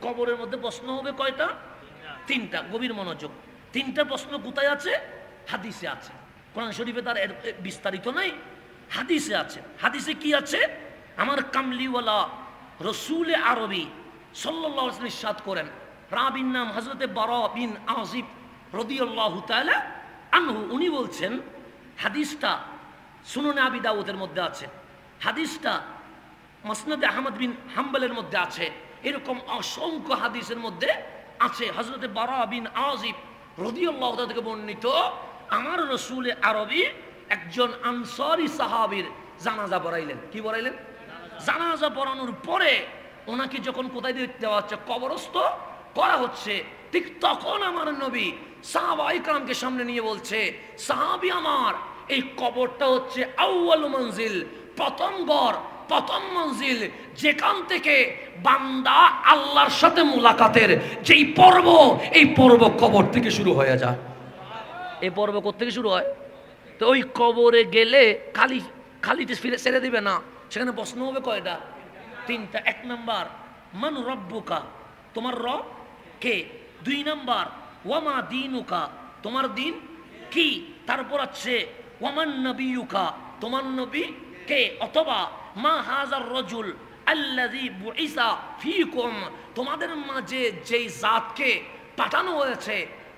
কবরের মধ্যে প্রশ্ন হবে কয়টা? তিনটা। গভীর মনোযোগ। তিনটা প্রশ্ন কোথায় আছে? হাদিসে আছে। কোরআন শরীফে তার বিস্তারিত নাই, হাদিসে আছে। হাদিসে কি আছে? আমার কামলিওয়ালা রসুলে আরবি সাল্লাল্লাহু আলাইহি ওয়াসাল্লাম ইরশাদ করেন, রাবির নাম হযরতে বারা বিন আযিব রাদিয়াল্লাহু তাআলা আনহু, উনি বলছেন, হাদিসটা সুনানে আবি দাউদের মধ্যে আছে, হাদিসটা মুসনাদে আহমদ বিন হাম্বলের মধ্যে আছে, এরকম অসংখ্য হাদিসের মধ্যে আছে। হযরতে বারা বিন আযিব রাদিয়াল্লাহু তাআলা থেকে বর্ণিত, আমার রসুলে আরবি একজন আনসারী সাহাবীর জানাজা পড়াইলেন। কি পড়াইলেন? জানাজা পড়ানোর পরে ওনাকে যখন কোথায় দেওয়া হচ্ছে, কবরস্থ করা হচ্ছে, ঠিক তখন আমার নবী সাহাবায়ে কেরামকে সামনে নিয়ে বলছে, সাহাবী আমার, এই কবরটা হচ্ছে আউয়াল মঞ্জিল, প্রথম ঘর, প্রথম মঞ্জিল, যেখান থেকে বান্দা আল্লাহর সাথে মুলাকাতের যেই পর্ব, এই পর্ব কবর থেকে শুরু হয়ে যায়। এই পর্ব কোত্থেকে শুরু হয়? তো ওই কবরে গেলে খালিতে ফিরে ছেড়ে দিবে না, সেখানে প্রশ্ন হবে কয়টা? তিনটা। এক নাম্বার, মান রব্বুকা, তোমার রব কে? দুই নাম্বার, ওয়ামা দীনুকা, তোমার দিন কি? তারপর আছে ওয়ামান নবিয়ুকা, তোমার নবী কে? অথবা মা হাজার রজুল আল্লাযী বুইসা ফীকুম, তোমাদের মাঝে যেই জাতকে পাঠানো হয়েছে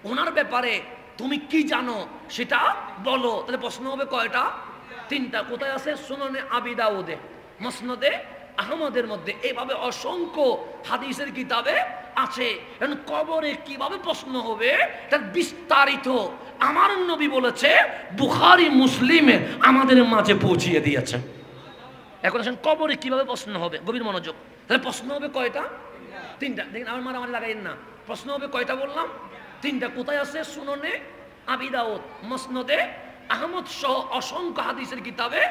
ওনার ব্যাপারে তুমি কি জানো সেটা বলো। তাহলে প্রশ্ন হবে কয়টা? তিনটা। কোথায় আছে? সুনানে আবি দাউদে, মুসনাদে আহমদের মধ্যে, এইভাবে অসংখ্য হাদিসের কিতাবে আছে। এখন কবরে কিভাবে প্রশ্ন হবে তার বিস্তারিত আমার নবী বলেছে, বুখারী মুসলিমে আমাদের মাঝে পৌঁছিয়ে দিয়েছে। এখন আসেন কবরে কিভাবে প্রশ্ন হবে, গভীর মনোযোগ। তাহলে প্রশ্ন হবে কয়টা? তিনটা। দেখেন আমার মারামারি লাগাইন না, প্রশ্ন হবে কয়টা বললাম? তিনটা। কোথায় আছে? সুনানে আবি দাউদ, মুসনাদে আহমদ সহ অসংখ্য হাদিসের কিতাবে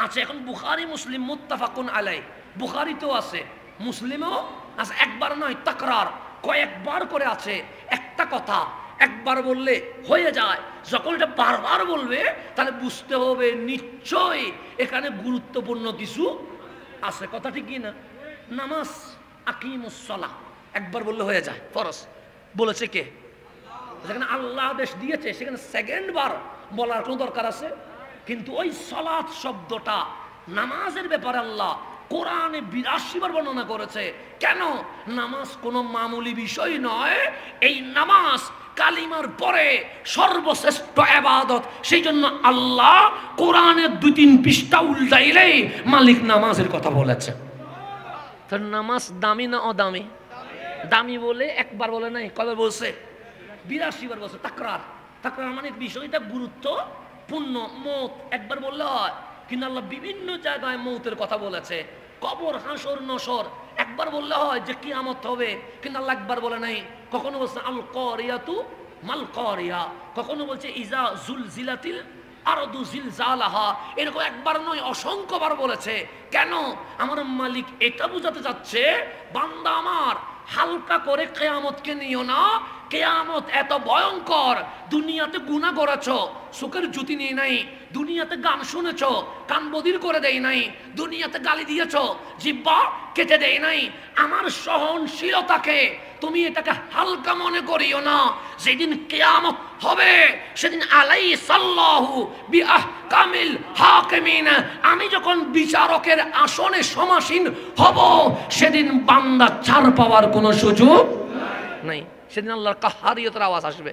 আছে। এখন বুখারী মুসলিম মুত্তাফাকুন আলাই, বুখারীতেও আছে, মুসলিমেও আছে। একবার নয়, তাকরার, কয়েকবার করে আছে। একটা কথা একবার বললে হয়ে যায়, যখন এটা বারবার বলবে তাহলে বুঝতে হবে নিশ্চয়ই এখানে গুরুত্বপূর্ণ কিছু আছে। কথা ঠিক কি না? নামাজ, আকিমুস সালাহ, একবার বললে হয়ে যায়, ফরজ। বলেছে কে? যেখানে আল্লাহ আদেশ দিয়েছে সেখানে সেকেন্ড বার বলার কোনো দরকার আছে? কিন্তু ওই সালাত শব্দটা নামাজের ব্যাপারে আল্লাহ কোরআনে ৮২ বার বর্ণনা করেছে। কেন? নামাজ কোনো মামুলি বিষয় নয়, এই নামাজ কালিমার পরে সর্বশ্রেষ্ঠ ইবাদত। সেই জন্য আল্লাহ কোরআনের ২-৩ পৃষ্ঠা উল্টাইলেই মালিক নামাজের কথা বলেছে। তার নামাজ দামি না অদামি? দামি বলে একবার বলে নাই, কবে বলছে? ৮২ বার বলছে। তাকরার, তাকরার মানে বিষয়টা গুরুত্বপূর্ণ। মৌত একবার বললে হয়, কিন্তু আল্লাহ বিভিন্ন জায়গায় মৌতের কথা বলেছে। কবর, হাসর, নসর একবার বললে হয় যে কিয়ামত হবে, কিন্তু আল্লাহ একবার বলে নাই। কখনো বলছে আল কারিয়াতু মাল কারিয়া, কখনো বলছে ইজা জুলজিলাতিল আরদু জিলজালাহা। এরকম একবার নয়, অসংখ্যবার বলেছে। কেন? আমার মালিক এটা বোঝাতে চাচ্ছে, বান্দা আমার, হালকা করে কিয়ামতকে নিও না। কিয়ামত এত ভয়ঙ্কর। দুনিয়াতে গুনাহ করেছ, চোখের জ্যোতি নিয়ে নাই। দুনিয়াতে গান শুনেছ, কান বধির করে দেয় নাই। দুনিয়াতে গালি দিয়েছ, জিহ্বা কেটে দেয় নাই। আমার সহনশীলতাকে তুমি এটাকে হালকা মনে করিও না। যেদিন কিয়ামত হবে সেদিন আলাইসাল্লাহু বিআহকামিল হাকিমিন, আমি যখন বিচারকের আসনে সমাসীন হব, সেদিন বান্দা ছাড় পাওয়ার কোনো সুযোগ নাই। সেদিন আল্লাহর কাহারিয়তের আওয়াজ আসবে,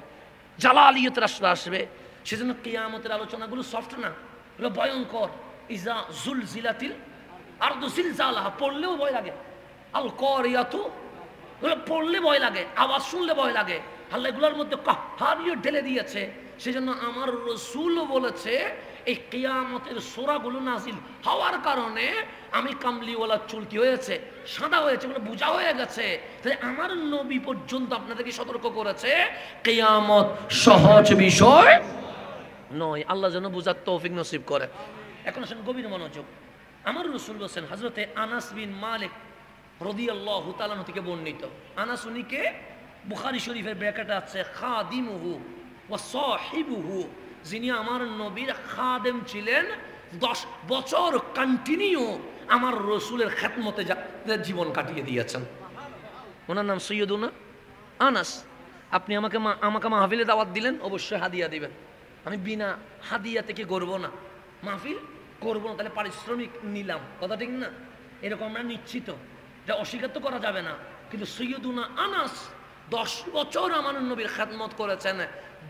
জালালিয়তের আওয়াজ আসবে। সেজন্য কিয়ামতের আলোচনাগুলো সফট না, এগুলো ভয়ঙ্কর। ইজা জুলজিলাতিল আরদু জিলজালাহা পড়লেও ভয় লাগে। আল কারিয়াতু পড়লে ভয় লাগে, আওয়াজ শুনলে ভয় লাগে। আল্লাহ এগুলোর মধ্যে কাহারিয়ত ঢেলে দিয়েছে। সেজন্য আমার রাসূলও বলেছে, এই কিয়ামতের সূরাগুলো নাজিল হওয়ার কারণে আমি কামলিওয়ালা চুল কি হয়েছে, সাদা হয়েছে, এগুলো বোঝা হয়ে গেছে। তাই আমার নবী পর্যন্ত আপনাদেরকে সতর্ক করেছে, কিয়ামত সহজ বিষয় নয়। আল্লাহ যেন বুঝার তৌফিক নসিব করে। এখন আসেন গভীর মনোযোগ। আমার রাসূল বলেন, হযরতে আনাস বিন মালিক রাদিয়াল্লাহু তাআলা থেকে বর্ণিত। আনাস উনিকে বুখারী শরীফের ব্র্যাকেটে আছে খাদিমুহু ওয়া সাহিবুহু, যিনি আমার নবীর খাদেম ছিলেন। 10 বছর কন্টিনিউ আমার রাসূলের খেদমতে জীবন কাটিয়ে দিয়েছেন। ওনার নাম সৈয়দুনা আনাস। আপনি আমাকে মাহফিলে দাওয়াত দিলেন, অবশ্যই হাদিয়া দিবেন। আমি বিনা হাদিয়া থেকে করবো না, মাহফিল করবো না, তাহলে পারিশ্রমিক নিলাম, কথা ঠিক না? এরকম আমরা নিশ্চিত, এটা অস্বীকার তো করা যাবে না। কিন্তু সৈয়দুনা আনাস 10 বছর আমার নবীর খেদমত করেছেন,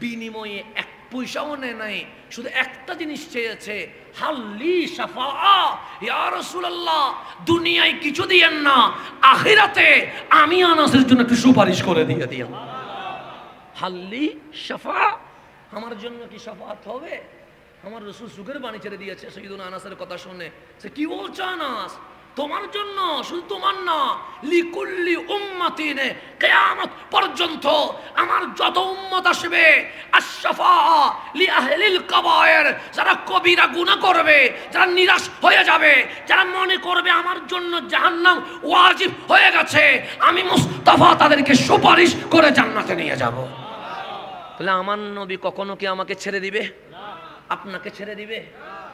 বিনিময়ে 1 পয়সাও নেয় নাই, শুধু একটা জিনিস চেয়েছে, হাল্লি শাফাআ ইয়া রাসূলুল্লাহ, দুনিয়ায় কিছু দিয়েন না, আখিরাতে আমি আনাসের জন্য একটু সুপারিশ করে দিয়ে দিয়েন। হাল্লি শাফাআ, আমার জন্য কি শাফাআত হবে? আমার রাসূল সুখের বাণী ছেড়ে দিয়েছে সৈয়দুনা আনাসের কথা শুনে। সে কি বলছে আনাস? তোমার জন্য, শুধু তোমার না, লিকুল্লি উম্মাতিন, কিয়ামত পর্যন্ত আমার যত উম্মত আসবে, আশ-শাফাআ লি আহলিল কাবায়ের, যারা কবিরা গুনাহ করবে, যারা নিরাশ হয়ে যাবে, যারা মনে করবে আমার জন্য জাহান্নাম ওয়াজিব হয়ে গেছে, আমি মুস্তাফা তাদেরকে সুপারিশ করে জান্নাতে নিয়ে যাব। তাহলে আমার নবী কখনো কি আমাকে ছেড়ে দিবে? আপনাকে ছেড়ে দিবে?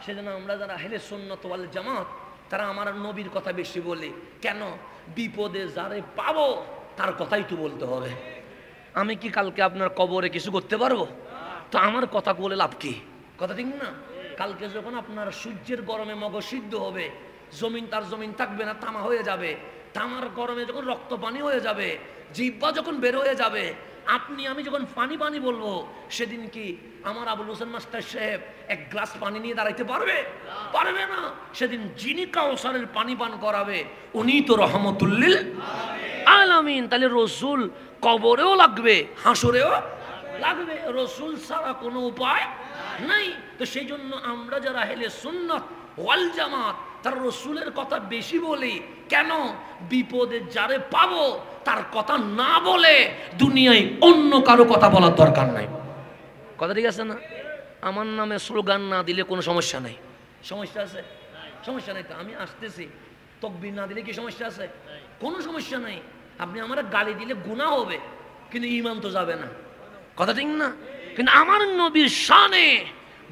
সেজন্য আমরা যারা আহলে সুন্নাত ওয়াল জামাত, তারা আমার নবীর কথা বেশি বলি। কেন? বিপদে যারে পাবো তার কথাই তো বলতে হবে। আমি কি কালকে আপনার কবরে কিছু করতে পারবো? তো আমার কথা বলে লাভ কি? কথা ঠিক না? কালকে যখন আপনার সূর্যের গরমে মগজ সিদ্ধ হবে, জমিন তার জমিন থাকবে না, তামা হয়ে যাবে, তামার গরমে যখন রক্ত পানি হয়ে যাবে, জিহ্বা যখন বের হয়ে যাবে, আপনি আমি যখন পানি পানি বলবো, সেদিন কি আমার আবুল হোসেন মাস্টার সাহেব 1 গ্লাস পানি নিয়ে দাঁড়াইতে পারবে? পারবে না। সেদিন যিনি কাউসারের পানি পান করাবে, উনি তো রহমতুল্লিল আলামিন। তাহলে রসুল কবরেও লাগবে, হাসরেও লাগবে, রসুল ছাড়া কোনো উপায় নাই। তো সেই জন্য আমরা যারা আহলে সুন্নাত ওয়াল জামাত, তার রসুলের কথা বেশি বলি। কেন? বিপদে যারে পাবো তার কথা না বলে দুনিয়ায় অন্য কারো কথা বলার দরকার নাই। কথা ঠিক আছে না? আমার নামে স্লোগান না দিলে কোনো সমস্যা নাই। সমস্যা আছে? সমস্যা নাই। তো আমি আসতেছি, তাকবীর না দিলে কি সমস্যা আছে? কোনো সমস্যা নাই। আপনি আমার গালি দিলে গুনাহ হবে, কিন্তু ঈমান তো যাবে না। কথা ঠিক না? কিন্তু আমার নবীর শানে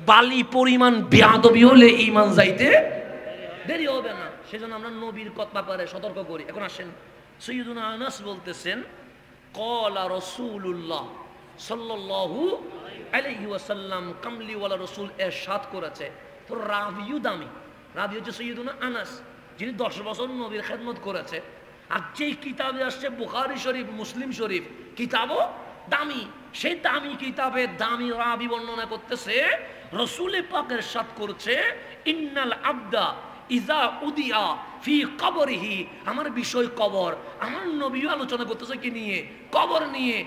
বালি পরিমাণ বেয়াদবি হলে ঈমান যাইতে দেরি হবে না। সেজন্য আমরা নবীর কথা ব্যাপারে সতর্ক করি। এখন আসেন, সৈয়দুনা আনাস বলতেছেন, ক্বালা রাসূলুল্লাহ সাল্লাল্লাহু আলাইহি ওয়াসাল্লাম, কামলিওয়ালা রাসূল ইরশাদ করেছে। তো রাবিউ দামি, রাবি হচ্ছে সৈয়দুনা আনাস, যিনি 10 বছর নবীর খেদমত করেছে। আর যেই কিতাবে আসছে বুখারী শরীফ, মুসলিম শরীফ, কিতাবও দামি, সেই দামি কিতাবে দামি রাবি বর্ণনা করতেছে, রাসূল পাক ইরশাদ করছে, ইন্নাল আবদা ইজা উদিয়া ফি কবরিহি, আমার বিষয় কবর। আমার নবীও আলোচনা করতেছে কি নিয়ে? কবর নিয়ে।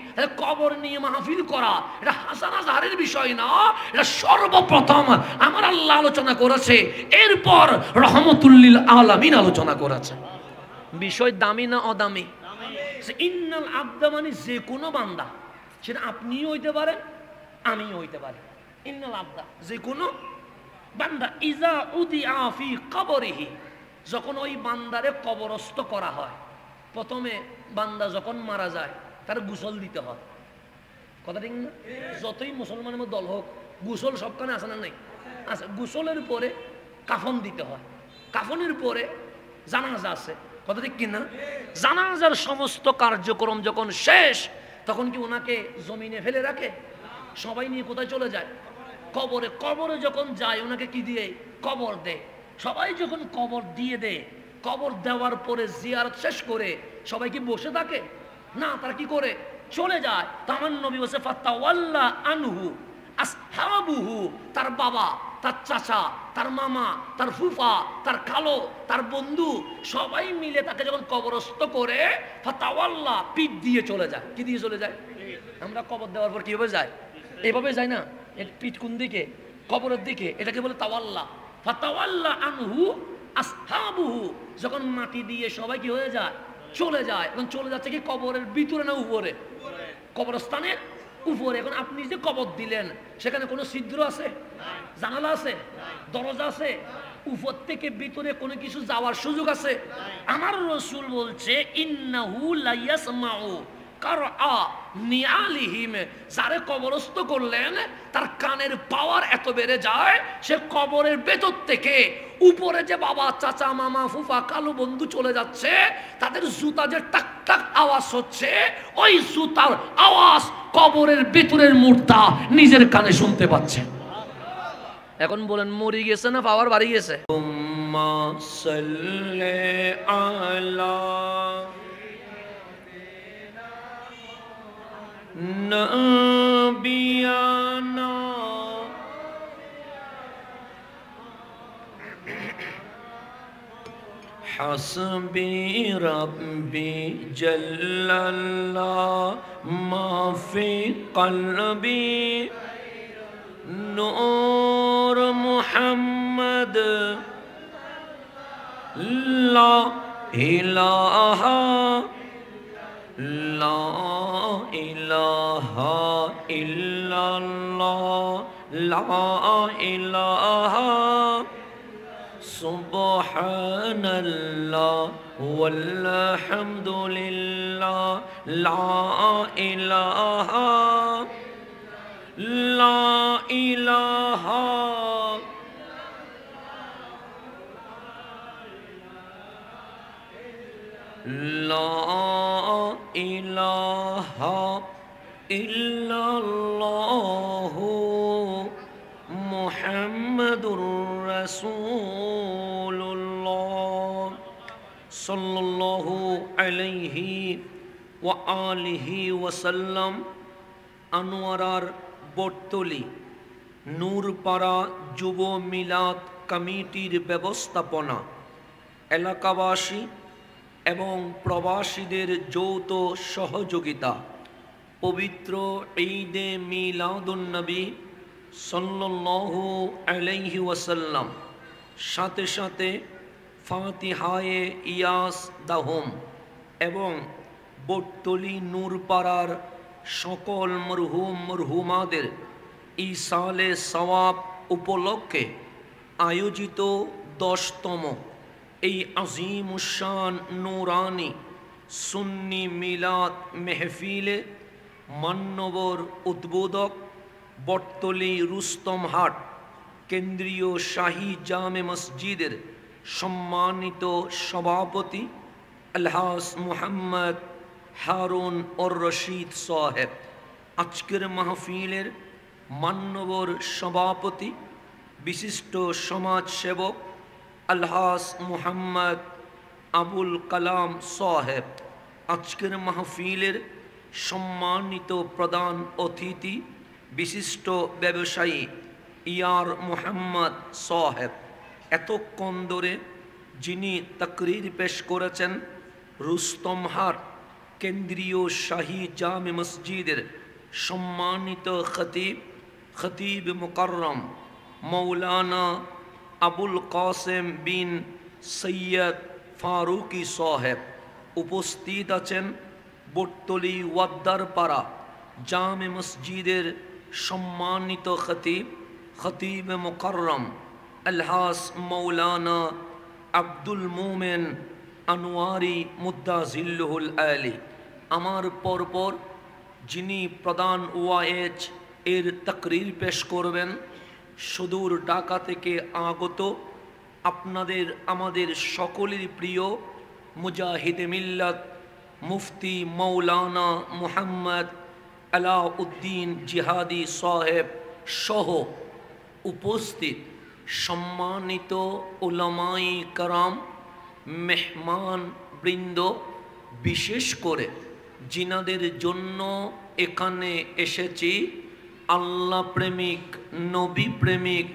কবর নিয়ে মাহফিল করা এটা হাসান আজহারের বিষয় না, এটা সর্বপ্রথম আমার আল্লাহ আলোচনা করেছে, এরপর রহমতুল্লিল আলামিন আলোচনা করেছে। বিষয় দামি না অদামি? ইন্নাল আবদা মানে যে কোনো বান্দা, সেটা আপনিও হইতে পারেন, আমিও হইতে পারি। ইন্নাল আবদা যে কোনো বান্দা, ইজা উদিআ ফি কবরিহি, যখন ওই বান্দারে কবরস্থ করা হয়, প্রথমে বান্দা যখন মারা যায় তার গোসল দিতে হয়। কথা ঠিক না? যতই মুসলমানের মধ্যে দল হোক, গোসল সবখানে আছে না নাই? আচ্ছা, গোসলের পরে কাফন দিতে হয়, কাফনের পরে জানাজা আছে। কথা ঠিক কিনা? জানাজার সমস্ত কার্যক্রম যখন শেষ, তখন কি ওনাকে জমিনে ফেলে রাখে? সবাই নিয়ে কোথায় চলে যায়? কবরে। কবরে যখন যায় ওনাকে কি দিয়ে? কবর দেয়। সবাই যখন কবর দিয়ে দেয়, কবর দেওয়ার পরে জিয়ারত শেষ করে সবাই কি বসে থাকে? না, তারা কি করে? চলে যায়। তামান নবী বসে ফাতাওয়াল্লা আনহু আসহাবুহু, তার বাবা, তার চাচা, তার মামা, তার ফুফা, তার খালো, তার বন্ধু, সবাই মিলে তাকে যখন কবরস্থ করে, ফাতাওয়াল্লা, পিঠ দিয়ে চলে যায়। কি দিয়ে চলে যায়? আমরা কবর দেওয়ার পর কিভাবে যাই? এইভাবে যাই না? পিঠ কোন দিকে? কবরের দিকে। এটাকে বলে তাওয়াল্লা। ফাতাওয়াল্লা আনহু আসহাবুহু, যখন মাটি দিয়ে সবাই কি হয়ে যায়? চলে যায়। এখন চলে যাচ্ছে কি কবরের ভিতরে না উপরে? কবরস্থানের উপরে। এখন আপনি যে কবর দিলেন, সেখানে কোনো ছিদ্র আছে? জানালা আছে? দরজা আছে? উপর থেকে ভিতরে কোনো কিছু যাওয়ার সুযোগ আছে? আমার রাসূল বলছে, ইন্নাহু লা ইয়াসমাউ কারআ নিআলিহিম, যারে কবরস্থ করলেন তার কানের পাওয়ার এত বেড়ে যায়, সে কবরের ভেতর থেকে উপরে যে বাবা, চাচা, মামা, ফুফা, কালো বন্ধু চলে যাচ্ছে, তাদের জুতা যে টাক টাক আওয়াজ হচ্ছে, ওই জুতার আওয়াজ কবরের ভেতরের মুর্দা নিজের কানে শুনতে পাচ্ছে। এখন বলেন মরে গেছে না পাওয়ার বাড়ি গেছে? নবিয়ানা হাসবি রব্বি জাল্লাল্লাহ মা ফি কলবি নূর মুহাম্মদ লা ইলাহা লা ইলাহা ইল্লাল্লাহ লা ইলাহা সুবহানাল্লাহ ওয়ালহামদুলিল্লাহ লা ইলাহা লা ইলাহা লা ইলাহা ইল্লাল্লাহু মুহাম্মাদুর রাসূলুল্লাহ সাল্লাল্লাহু আলাইহি ওয়া আলিহি ওয়াসাল্লাম। আনোয়ারার বটতলী নূরপাড়া যুব মিলাদ কমিটির ব্যবস্থাপনা, এলাকাবাসী এবং প্রবাসীদের যৌথ সহযোগিতা পবিত্র ঈদে মিলাদুন্নবী সাল্লাল্লাহু আলাইহি ওয়াসাল্লাম, সাথে সাথে ফাতিহায়ে ইয়াস দাহম এবং বটতলী নূরপাড়ার সকল মরহুম মরহুমাদের ইসালে সওয়াব উপলক্ষে আয়োজিত 10তম এই আজিমুশান নূরানি সুন্নি মিলাদ মেহফিলে মান্যবর উদ্বোধক বটতলী রুস্তমহাট কেন্দ্রীয় শাহী জামে মসজিদের সম্মানিত সভাপতি আলহাজ মুহাম্মদ হারুন ওর রশিদ সাহেব, আজকের মাহফিলের মান্যবর সভাপতি বিশিষ্ট সমাজ সেবক আলহাজ মুহাম্মদ আবুল কালাম সাহেব, আজকের মাহফিলের সম্মানিত প্রধান অতিথি বিশিষ্ট ব্যবসায়ী ইয়ার মুহাম্মদ সাহেব। এতক্ষণ ধরে যিনি তাকরীর পেশ করেছেন রুস্তমহাট কেন্দ্রীয় শাহী জামে মসজিদের সম্মানিত খতিব মুকাররম মৌলানা আবুল কাসেম বিন সৈয়দ ফারুকি সাহেব। উপস্থিত আছেন বটতলী ওয়াদ্দারপাড়া জামে মসজিদের সম্মানিত খতিব মুকাররম আলহাজ মৌলানা আব্দুল মোমেন আনোয়ারি মুদ্দাজিল্লুহুল আলী। আমার পরপর যিনি প্রধান ওয়াইজ এর তাকরীর পেশ করবেন, সুদূর ঢাকা থেকে আগত আপনাদের আমাদের সকলের প্রিয় মুজাহিদে মিল্লাত মুফতি মৌলানা মুহাম্মদ আলাউদ্দিন জিহাদি সাহেব সহ উপস্থিত সম্মানিত উলামায়ে কারাম, মেহমান বৃন্দ, বিশেষ করে জিনাদের জন্য এখানে এসেছি আল্লাহ প্রেমিক, নবী প্রেমিক,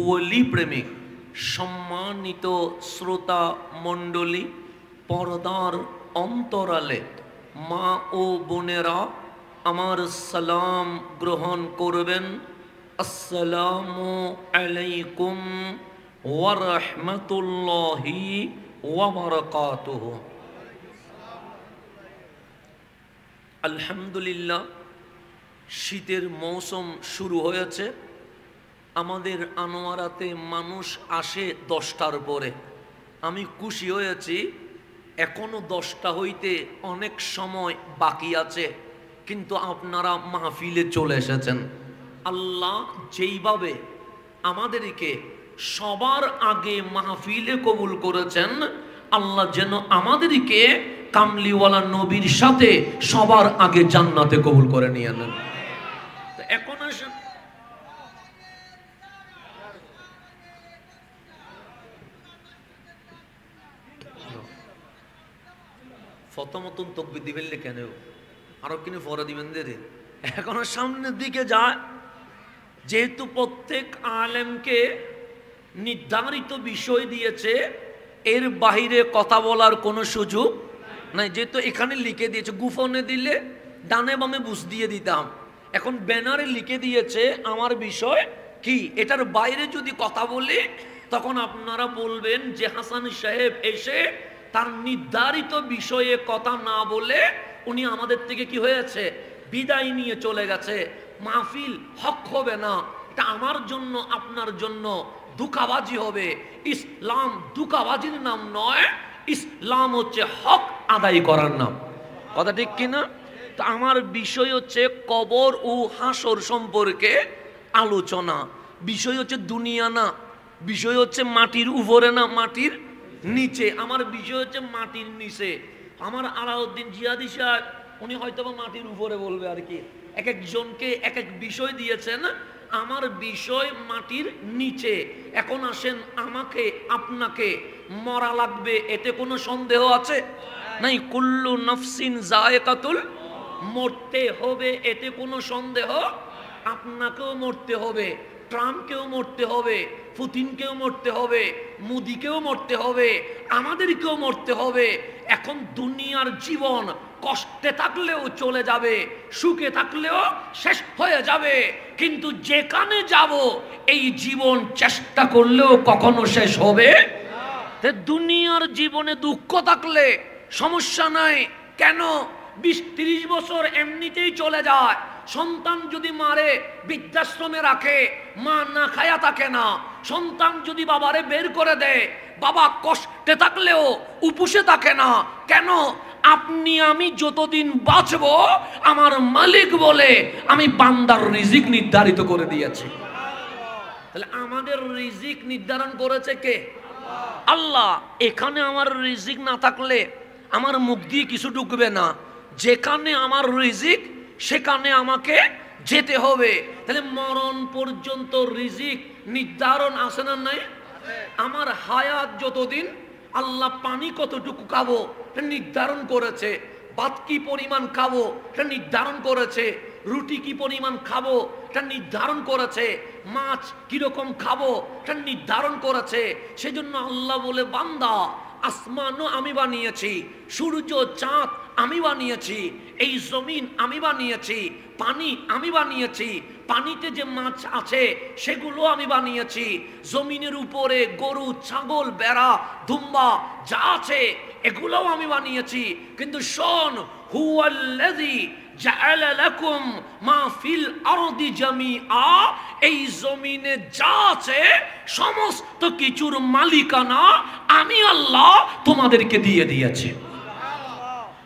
ওলি প্রেমিক সম্মানিত শ্রোতা মণ্ডলী, পর্দার অন্তরালে মা ও বোনেরা আমার সালাম গ্রহণ করবেন। আসসালামু আলাইকুম ওয়া রাহমাতুল্লাহি ওয়া বারাকাতুহু। আলহামদুলিল্লাহ, শীতের মৌসুম শুরু হয়েছে। আমাদের আনোয়ারাতে মানুষ আসে 10টার পরে। আমি খুশি হয়েছি, এখনো 10টা হইতে অনেক সময় বাকি আছে, কিন্তু আপনারা মাহফিলে চলে এসেছেন। আল্লাহ যেইভাবে আমাদেরকে সবার আগে মাহফিলে কবুল করেছেন, আল্লাহ যেন আমাদেরকে কামলিওয়ালা নবীর সাথে সবার আগে জান্নাতে কবুল করে নিয়ে নেন। এখন আসেন, ফতমতন তকবির দিবেন কেন, আরো কিনে ফরা দিবেন দে। এখন সামনের দিকে যায়, যেহেতু প্রত্যেক আলেমকে নির্ধারিত বিষয় দিয়েছে, এর বাহিরে কথা বলার কোনো সুযোগ নাই। যেহেতু এখানে লিখে দিয়েছে, গুফনে দিলে ডানে বামে বুঝ দিয়ে দিতাম, এখন ব্যানারে লিখে দিয়েছে আমার বিষয় কি, এটার বাইরে যদি কথা বলি তখন আপনারা বলবেন যে হাসান সাহেব এসে তার নির্ধারিত বিষয়ে কথা না বলে উনি আমাদের থেকে কি হয়েছে, বিদায় নিয়ে চলে গেছে। মাহফিল হক হবে না, এটা আমার জন্য আপনার জন্য ধোঁকাবাজি হবে। ইসলাম ধোঁকাবাজির নাম নয়, ইসলাম হচ্ছে হক আদায় করার নাম। কথা ঠিক কিনা? তো আমার বিষয় হচ্ছে কবর ও হাসর সম্পর্কে আলোচনা। বিষয় হচ্ছে দুনিয়া না, বিষয় হচ্ছে মাটির উপরে না মাটির নিচে। আমার বিষয় হচ্ছে মাটির নিচে। আমার আলাউদ্দিন জিয়াদি সাহেব উনি হয়তো মাটির উপরে বলবে আর কি, এক একজনকে এক এক বিষয় দিয়েছেন। আমার বিষয় মাটির নিচে। এখন আসেন, আমাকে আপনাকে মরা লাগবে, এতে কোনো সন্দেহ আছে নাই? কুল্লু নফসিন যায়কাতুল, মরতে হবে, এতে কোনো সন্দেহ? আপনাকেও মরতে হবে, ট্রাম্পকেও মরতে হবে, পুতিনকেও মরতে হবে, মোদিকেও মরতে হবে, আমাদেরকেও মরতে হবে। এখন দুনিয়ার জীবন কষ্টে থাকলেও চলে যাবে, সুখে থাকলেও শেষ হয়ে যাবে, কিন্তু যেখানে যাব এই জীবন চেষ্টা করলেও কখনো শেষ হবে। দুনিয়ার জীবনে দুঃখ থাকলে সমস্যা নাই, কেন? 20-30 বছর এমনিতেই চলে যায়। সন্তান যদি মারে বৃদ্ধাশ্রমে রাখে, মা না খায়া থাকে না। সন্তান যদি বাবারে বের করে দেয়, বাবা কষ্টে থাকলেও উপসে থাকে না, কেন? আপনি আমি যতদিন বাঁচব আমার মালিক বলে আমি বান্দার রিজিক নির্ধারিত করে দিয়েছি। তাহলে আমাদের রিজিক নির্ধারণ করেছে কে? আল্লাহ। এখানে আমার রিজিক না থাকলে আমার মুখ দিয়ে কিছু ঢুকবে না। যেখানে আমার রিজিক সেখানে আমাকে যেতে হবে। তাহলে মরণ পর্যন্ত রিজিক নির্ধারণ আছে না নাই? আমার হায়াত যতদিন, আল্লাহ পানি কতটুকু খাবো নির্ধারণ করেছে, ভাত কি পরিমাণ খাবো এটা নির্ধারণ করেছে, রুটি কি পরিমাণ খাবো এটা নির্ধারণ করেছে, মাছ কিরকম খাবো এটা নির্ধারণ করেছে। সেজন্য আল্লাহ বলে, বান্দা আসমানও আমি বানিয়েছি, সূর্য চাঁদ আমি বানিয়েছি, এই জমিন আমি বানিয়েছি, পানি আমি বানিয়েছি, পানিতে যে মাছ আছে সেগুলো আমি বানিয়েছি, জমিনের উপরে গরু ছাগল ভেড়া দুম্বা যা আছে এগুলোও আমি বানিয়েছি। কিন্তু শোন, হুয়াল্লাযী জাআলা লাকুম মা ফিল আরদি জামিআ, এই জমিনে যা আছে সমস্ত কিছুর মালিকানা আমি আল্লাহ তোমাদেরকে দিয়ে দিয়েছি।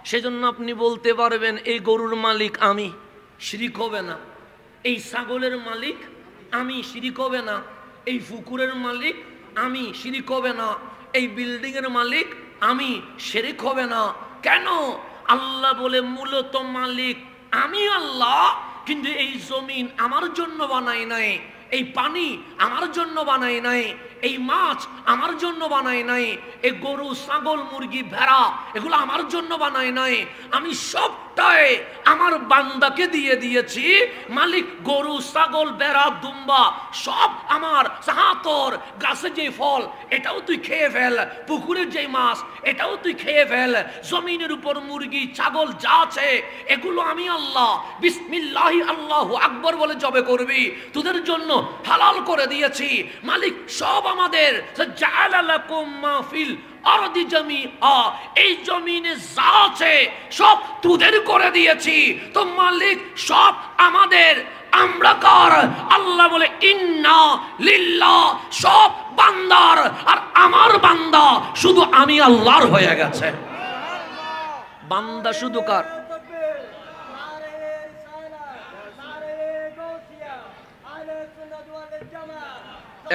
সেজন্য আপনি বলতে পারবেন এই গরুর মালিক আমি, শিরিক হবে না। এই ছাগলের মালিক আমি, শিরিক হবে না। এই পুকুরের মালিক আমি, শিরিক হবে না। এই বিল্ডিং এর মালিক আমি, শিরিক হবে না। কেন? আল্লাহ বলে মূলত মালিক আমি আল্লাহ, কিন্তু এই জমিন আমার জন্য বানাই নাই, এই পানি আমার জন্য বানাই নাই, এই মাছ আমার জন্য বানাই নাই, এই গরু ছাগল মুরগি ভেড়া এগুলো আমার জন্য বানাই নাই। আমি সবটাই আমার বান্দাকে দিয়ে দিয়েছি। মালিক গরু ছাগল ভেড়া দুম্বা সব আমার। তোর গাছে যে ফল এটাও তুই খেয়ে ফেল, পুকুরের যে মাছ এটাও তুই খেয়ে ফেল, জমিনের উপর মুরগি ছাগল যা আছে এগুলো আমি আল্লাহ বিসমিল্লাহি আল্লাহু আকবার বলে জবে করবি, তোদের জন্য হালাল করে দিয়েছি। মালিক সব আমাদের। জাআলা লাকুম মা ফিল আরদি জামিআ, এই জমিনে যা আছে সব তোদের করে দিয়েছি। তো মালিক সব আমাদের, আমরা কার? আল্লাহ বলে ইন্না লিল্লাহ, সব বান্দার। আর আমার বান্দা শুধু আমি আল্লাহর হয়ে গেছে। বান্দা শুধু কার?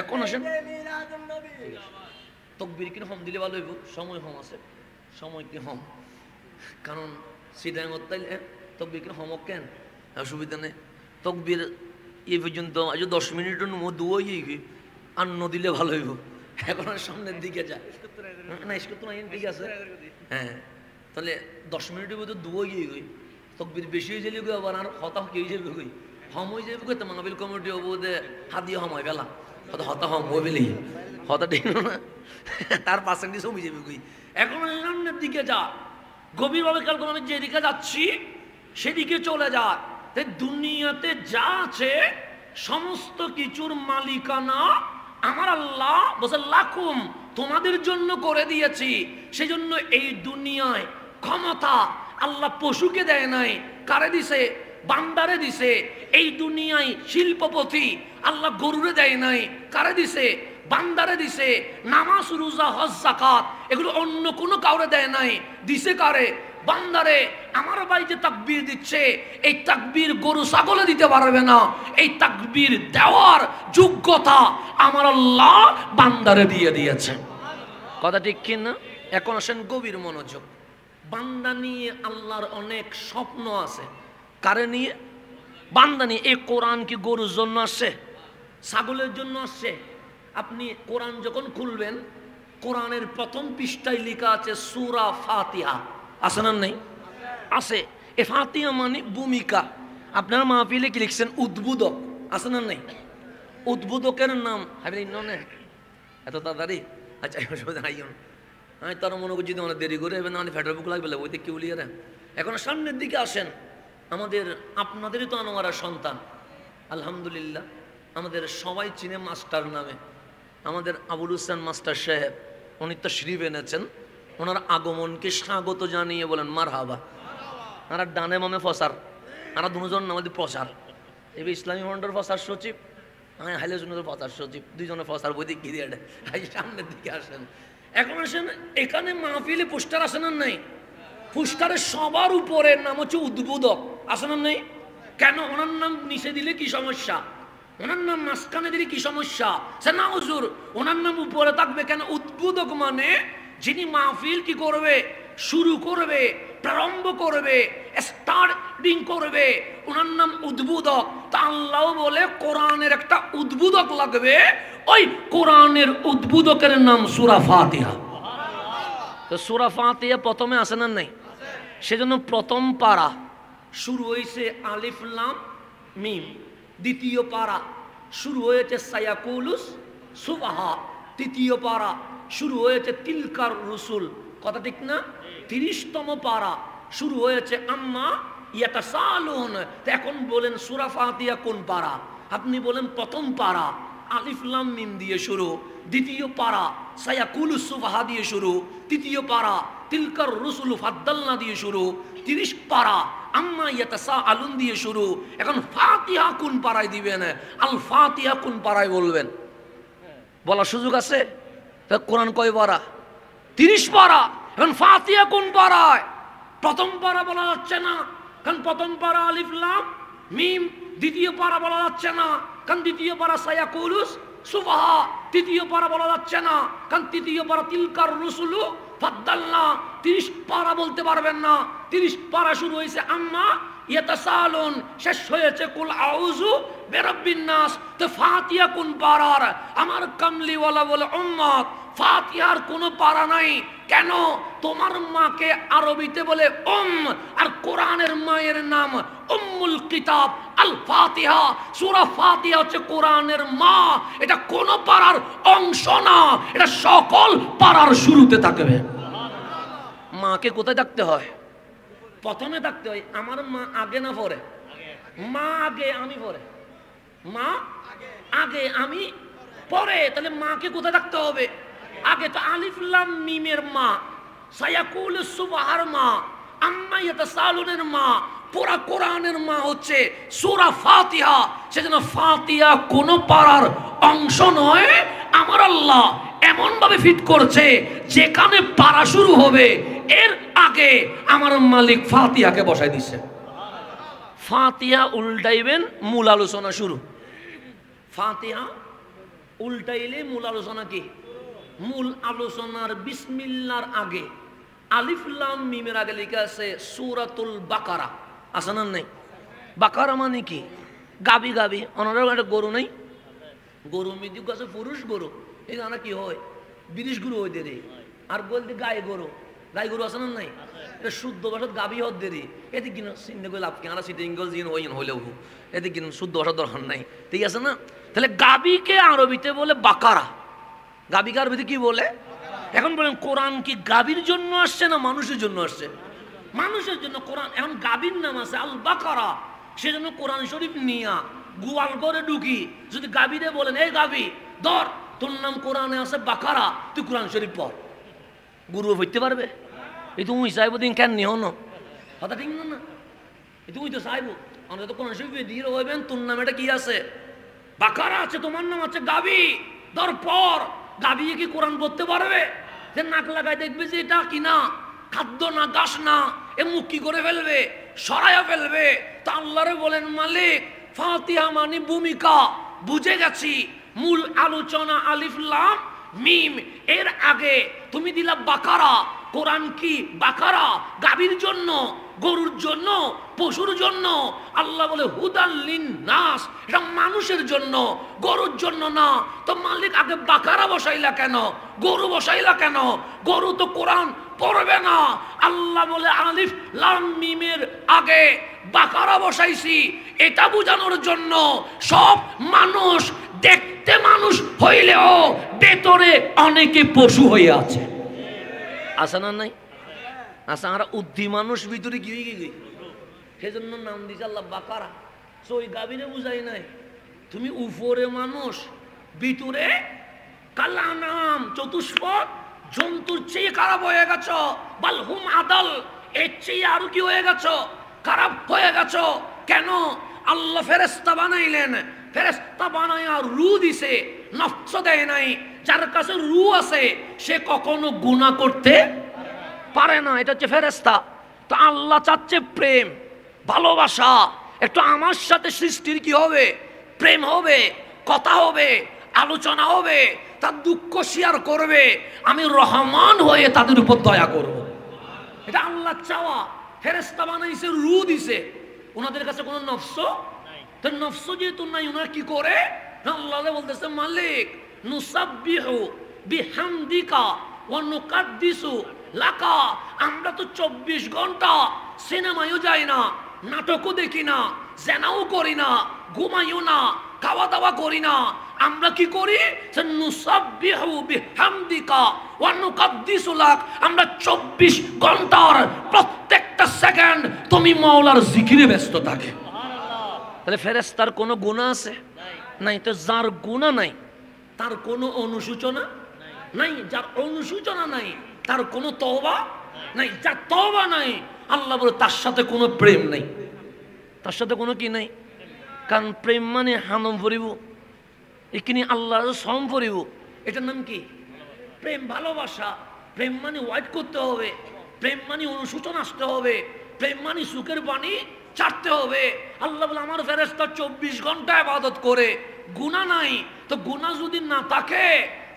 এখন আসেন, তকবির কিনা হম দিলে ভালো হইব, সময় হম আছে, সময় কি হম, কারণ সিটাঙ্গত তাইলে তকবির কিনা হমক কেন অসুবিধা নেই। তকবির এই পর্যন্ত আজ 10 মিনিটের দুই আর দিলে ভালো হইব। এখন সামনের দিকে যায় না, ইস্কুত না, ঠিক আছে, হ্যাঁ, তাহলে 10 মিনিটের মধ্যে দুই গই তকবির বেশি হয়ে যাবে, আবার আর হতা কে হয়ে যাবে, কই হম হয়ে যাবে, তো মাহফিল কমিটি হবো দে হাত দিয়ে হম হয় ফেলা, হতা হম হইবেলি হতা ঠিক না, তার পার্সেন্টেজ কমে যাবে কই। এখন সামনের দিকে যা, গভীরভাবে খেয়াল করে, আমি যেদিকে যাচ্ছি সেদিকে চলে যা। দুনিয়াতে যা আছে সমস্ত কিছুর মালিকানা আমার আল্লাহ বলে লাকুম, তোমাদের জন্য করে দিয়েছি। সেজন্য এই দুনিয়ায় ক্ষমতা আল্লাহ পশুকে দেয় নাই, কারে দিছে? বান্দারে দিছে। এই দুনিয়ায় শিল্পপতি আল্লাহ গরুরে দেয় নাই, কারে দিছে? বান্দারে দিছে। নামাজ, রোজা, হজ, যাকাত এগুলো অন্য কোনো কাউরে দেয় নাই, দিছে কারে? বান্দারে। আমার ভাই যে তাকবীর দিচ্ছে, এই তাকবীর গরু ছাগলে দিতে পারবে না, এই তাকবীর দেওয়ার যোগ্যতা আমার আল্লাহ বান্দারে দিয়ে দিয়েছে। কথা ঠিক কিনা? এখন আসেন গভীর মনোযোগ। বান্দা নিয়ে আল্লাহর অনেক স্বপ্ন আছে। কারে নিয়ে? বান্দা নিয়ে। এই কোরআন কি গরুর জন্য আসছে? ছাগলের জন্য আসছে? আপনি কোরআন যখন খুলবেন, কোরআনের প্রথম পৃষ্ঠায় লেখা আছে সূরা ফাতিহা, আছে না? নেই? আছে। এ ফাতিহা মানে ভূমিকা। আপনারা মাহফিলে কি লিখছেন? উদ্বোধক, আছে না? নেই? উদ্বোধকের নাম হাবিল এত তাড়াতাড়ি? আচ্ছা, আমি তার মনে করছি যদি অনেক দেরি করে এবার না ফেটার বুক লাগবে, ওইতে কি বলি। এখন সামনের দিকে আসেন। আমাদের আপনাদেরই তো আনোয়ারা সন্তান, আলহামদুলিল্লাহ। আমাদের সবাই চিনে মাস্টার নামে, আমাদের আবুল হোসেন মাস্টার সাহেব, উনি তো শরীফ এনেছেন। ওনার আগমনকে স্বাগত জানিয়ে বলেন মারহাবা। আর ডানে মামে ফসার, আর দুজন আমাদের প্রচার, এবার ইসলামী মন্ডল ফসার সচিব, হ্যাঁ হাইলে ফসার সচিব, দুইজনের ফসার বই দিক গিয়ে সামনের দিকে আসেন। এখন আসেন, এখানে মাহফিলে পোস্টার আছে না? নাই? পোস্টারের সবার উপরের নাম হচ্ছে উদ্বোধক, আছে না? নেই? কেন? ওনার নাম নিচে দিলে কি সমস্যা? ওনার নাম মাঝখানে দিলে কি সমস্যা? সে না হুজুর, ওনার নাম উপরে থাকবে কেন? উদ্বোধক মানে যিনি মাহফিল কি করবে, শুরু করবে, প্রারম্ভ করবে, স্টার্টিং করবে, ওনার নাম উদ্বোধক। তা আল্লাহ বলে কোরআনের একটা উদ্বোধক লাগবে, ওই কোরআনের উদ্বোধকের নাম সূরা ফাতিহা। তো সূরা ফাতিহা প্রথমে আসে না? নাই? সেজন্য প্রথম পারা শুরু হয়েছে আলিফ লাম মিম, দ্বিতীয় পারা শুরু হয়েছে সায়াকুলুস সুবহা, তৃতীয় পারা শুরু হয়েছে তিলকার রসুল, কথা ঠিক না? 30তম পারা শুরু হয়েছে আম্মা ইয়াতাসালুন। এখন বলেন সূরা ফাতিহা কোন পারা? আপনি বলেন প্রথম পারা, আলিফ লাম মিম দিয়ে শুরু, দ্বিতীয় পারা সায়াকুলুস সুবহা দিয়ে শুরু, তৃতীয় পারা তিলকার রসুল ফাদ্দালনা দিয়ে শুরু, 30 পারা আম্মা ইয়াতাসালুন দিয়ে শুরু। এখন ফাতিহা কোন পারায় দিবেন? আল ফাতিহা কোন পারায় বলবেন? বলার সুযোগ আছে? কোরআন কয় পারা? 30 পারা। এখন ফাতিহা কোন পারায়? প্রথম পারা বলা যাচ্ছে না, কারণ প্রথম পারা আলিফ লাম মিম, দ্বিতীয় পারা বলা যাচ্ছে না, কারণ দ্বিতীয় পারা সায়াকুলুস সুবহা, তৃতীয় পারা বলা যাচ্ছে না, কারণ তৃতীয় পারা তিলকার রসুলু ফাদ্দালনা। 30 পারা বলতে পারবেন না। 30 পারা শুরু হয়েছে আম্মা ইয়াতাসালুন, শেষ হয়েছে কুল আউযু বিরাব্বিন নাস। তো ফাতিহা কোন পারার? আমার কামলিওয়ালা বলে উম্মত, ফাতিহার কোনো পারা নাই। কেন? তোমার মাকে আরবিতে বলে আর কোরআনের মায়ের নাম উম্মুল কিতাব আল ফাতিহা। সূরা ফাতিহা হচ্ছে কোরআনের মা। এটা কোন পারার অংশ না, এটা সকল পারার শুরুতে থাকবে। মাকে কোথায় থাকতে হয়? প্রথমে থাকতে হয়। আমার মা আগে না পরে? মা আগে, আমি পরে। মা আগে, আমি পরে। তাহলে মাকে কোথায় থাকতে হবে? আগে। তো আলিফ লাম মিমের মা, সায়াকুলুস সুবহার মা, আম্মা ইয়াতাসালুনের মা, পুরা কোরআনের মা হচ্ছে সূরা ফাতিহা। সেজন্য ফাতিহা কোন পারার অংশ নয়। আমার আল্লাহ এমন ভাবে ফিট করছে, যেখানে পারা শুরু হবে এর আগে আমার মালিক ফাতিহাকে বসাই দিছে। ফাতিহা উল্টাইবেন, মূল আলোচনা শুরু। ফাতিহা উল্টাইলে মূল আলোচনা কি? মূল আলোচনার বিসমিল্লাহর আগে আলিফ লাম মিমের আগে লেখা আছে সূরাতুল বাকারা। আছে না নাই? বাকারা মানে কি? গাবি গাবি অনারা একটা গরু নাই, গরু মিদি আছে পুরুষ গরু, এই জানা কি হয় বিদেশ গরু হয়ে দেরি আর বলতে গায়ে গরু, গায়ে গরু আছে না নাই? এটা শুদ্ধ ভাষাত গাবি হত দেরি, এতে কিনা চিন্তা করে লাভ কেনা সিটিং জিন হইলেও এতে কিনা শুদ্ধ ভাষার দরকার নাই, ঠিক আছে না? তাহলে গাবিকে আরবিতে বলে বাকারা। গাবিকে আরবিতে কি বলে? এখন বলেন কোরআন কি গাবির জন্য আসছে না মানুষের জন্য আসছে? মানুষের জন্য কোরআন। এখন গাবির নাম আছে আল বাকারা, সেজন্য কোরআন শরীফ নিয়া গোয়াল করে ঢুকি যদি গাবিরে বলেন এই গাবি ধর তোর নাম কোরআনে আছে বাকারা, তুই কোরআন শরীফ পড়, গুরু হইতে পারবে? এই তুমি চাইবো দিন কেন নিহ না কথা ঠিক না? এই তুমি তো চাইবো আমরা তো কোরআন শরীফ দিয়ে হইবেন তোর নাম এটা কি আছে বাকারা আছে, তোমার নাম আছে গাবি, ধর পর। গাবি কি কোরআন পড়তে পারবে? যে নাক লাগায় দেখবে যে এটা কিনা খাদ্য না ঘাস না, এ মুখ কি করে ফেলবে, সরাইয়া ফেলবে। তা আল্লাহরে বলেন মালিক ফাতিহা মানে ভূমিকা বুঝে গেছি, মূল আলোচনা আলিফ লাম মিম, এর আগে তুমি দিলা বাকারা। কোরআন কি বাকারা গাভীর জন্য, গরুর জন্য, পশুর জন্য? আল্লাহ বলে হুদাল লিন্নাস, এটা মানুষের জন্য, গরুর জন্য না। তো মালিক আগে বাকারা বসাইলা কেন, গরু বসাইলা কেন? গরু তো কোরআন পড়বে না। আল্লাহ বলে আলিফ লাম মিমের আগে বাকারা বসাইছি এটা বোঝানোর জন্য সব মানুষ দেখতে মানুষ হইলেও ভেতরে অনেকে পশু হয়ে আছে। আছে না নাই? আচ্ছা আমরা উদ্ধি মানুষ ভিতরে গিয়ে গিয়ে সেজন্য নাম দিছে আল্লাহ বাকারা। সো ওই গাভীরে বুঝাই নাই তুমি উপরে মানুষ ভিতরে কালা নাম চতুষ্পদ জন্তুর চেয়ে খারাপ হয়ে গেছ, বালহুম আদাল, এর চেয়ে আরো কি হয়ে গেছ, খারাপ হয়ে গেছ। কেন? আল্লাহ ফেরেশতা বানাইলেন, ফেরেশতা বানায়া রু দিছে, নফস দেয় নাই। যার কাছে রু আছে সে কখনো গুনাহ করতে পারে না, এটা হচ্ছে ফেরেশতা। তো আল্লাহ চাচ্ছে প্রেম ভালোবাসা, একটু আমার সাথে সৃষ্টির কি হবে, প্রেম হবে, কথা হবে, আলোচনা হবে, তার দুঃখ শেয়ার করবে, আমি রহমান হয়ে তাদের উপর দয়া করব। এটা আল্লাহ চাওয়া। ফেরেশতা বানাইছে, রু দিছে, ওনাদের কাছে কোনো নফস তো নফস যেহেতু নাই, ওনারা কি করে? আল্লাহ বলতেছে মালিক নুসাব্বিহু বিহামদিকা ওয়া নুকাদ্দিসু লাকা। আমরা তো 24 ঘন্টা সিনেমায়ও যাই না, নাটকও দেখি না, জেনাও করি না, ঘুমাইও না, খাওয়া দাওয়া করি না। আমরা কি করি? নুসাব্বিহু বিহামদিকা ওয়া নুকাদ্দিসু লাক। আমরা 24 ঘন্টার প্রত্যেকটা সেকেন্ড তুমি মাওলার জিকিরে ব্যস্ত থাকে। তাহলে ফেরেশতার কোনো গুনাহ আছে? নাই। তো যার গুনাহ নাই তার কোনো অনুশোচনা নাই, যার অনুশোচনা নাই তার কোনো তওবা নাই, যার তওবা নাই আল্লাহ বলে তার সাথে কোনো প্রেম নাই, তার সাথে কোনো কি নাই। কারণ প্রেম মানে হানম ভরিব, এখানে আল্লাহ সম ভরিব, এটার নাম কি? প্রেম, ভালোবাসা। প্রেম মানে ওয়াইট করতে হবে, প্রেম মানে অনুশোচনা আসতে হবে, প্রেম মানে সুখের বাণী ছাড়তে হবে। আল্লাহ বলে আমার ফেরেশতা 24 ঘন্টা ইবাদত করে, গুনাহ নাই। তো গুনাহ যদি না থাকে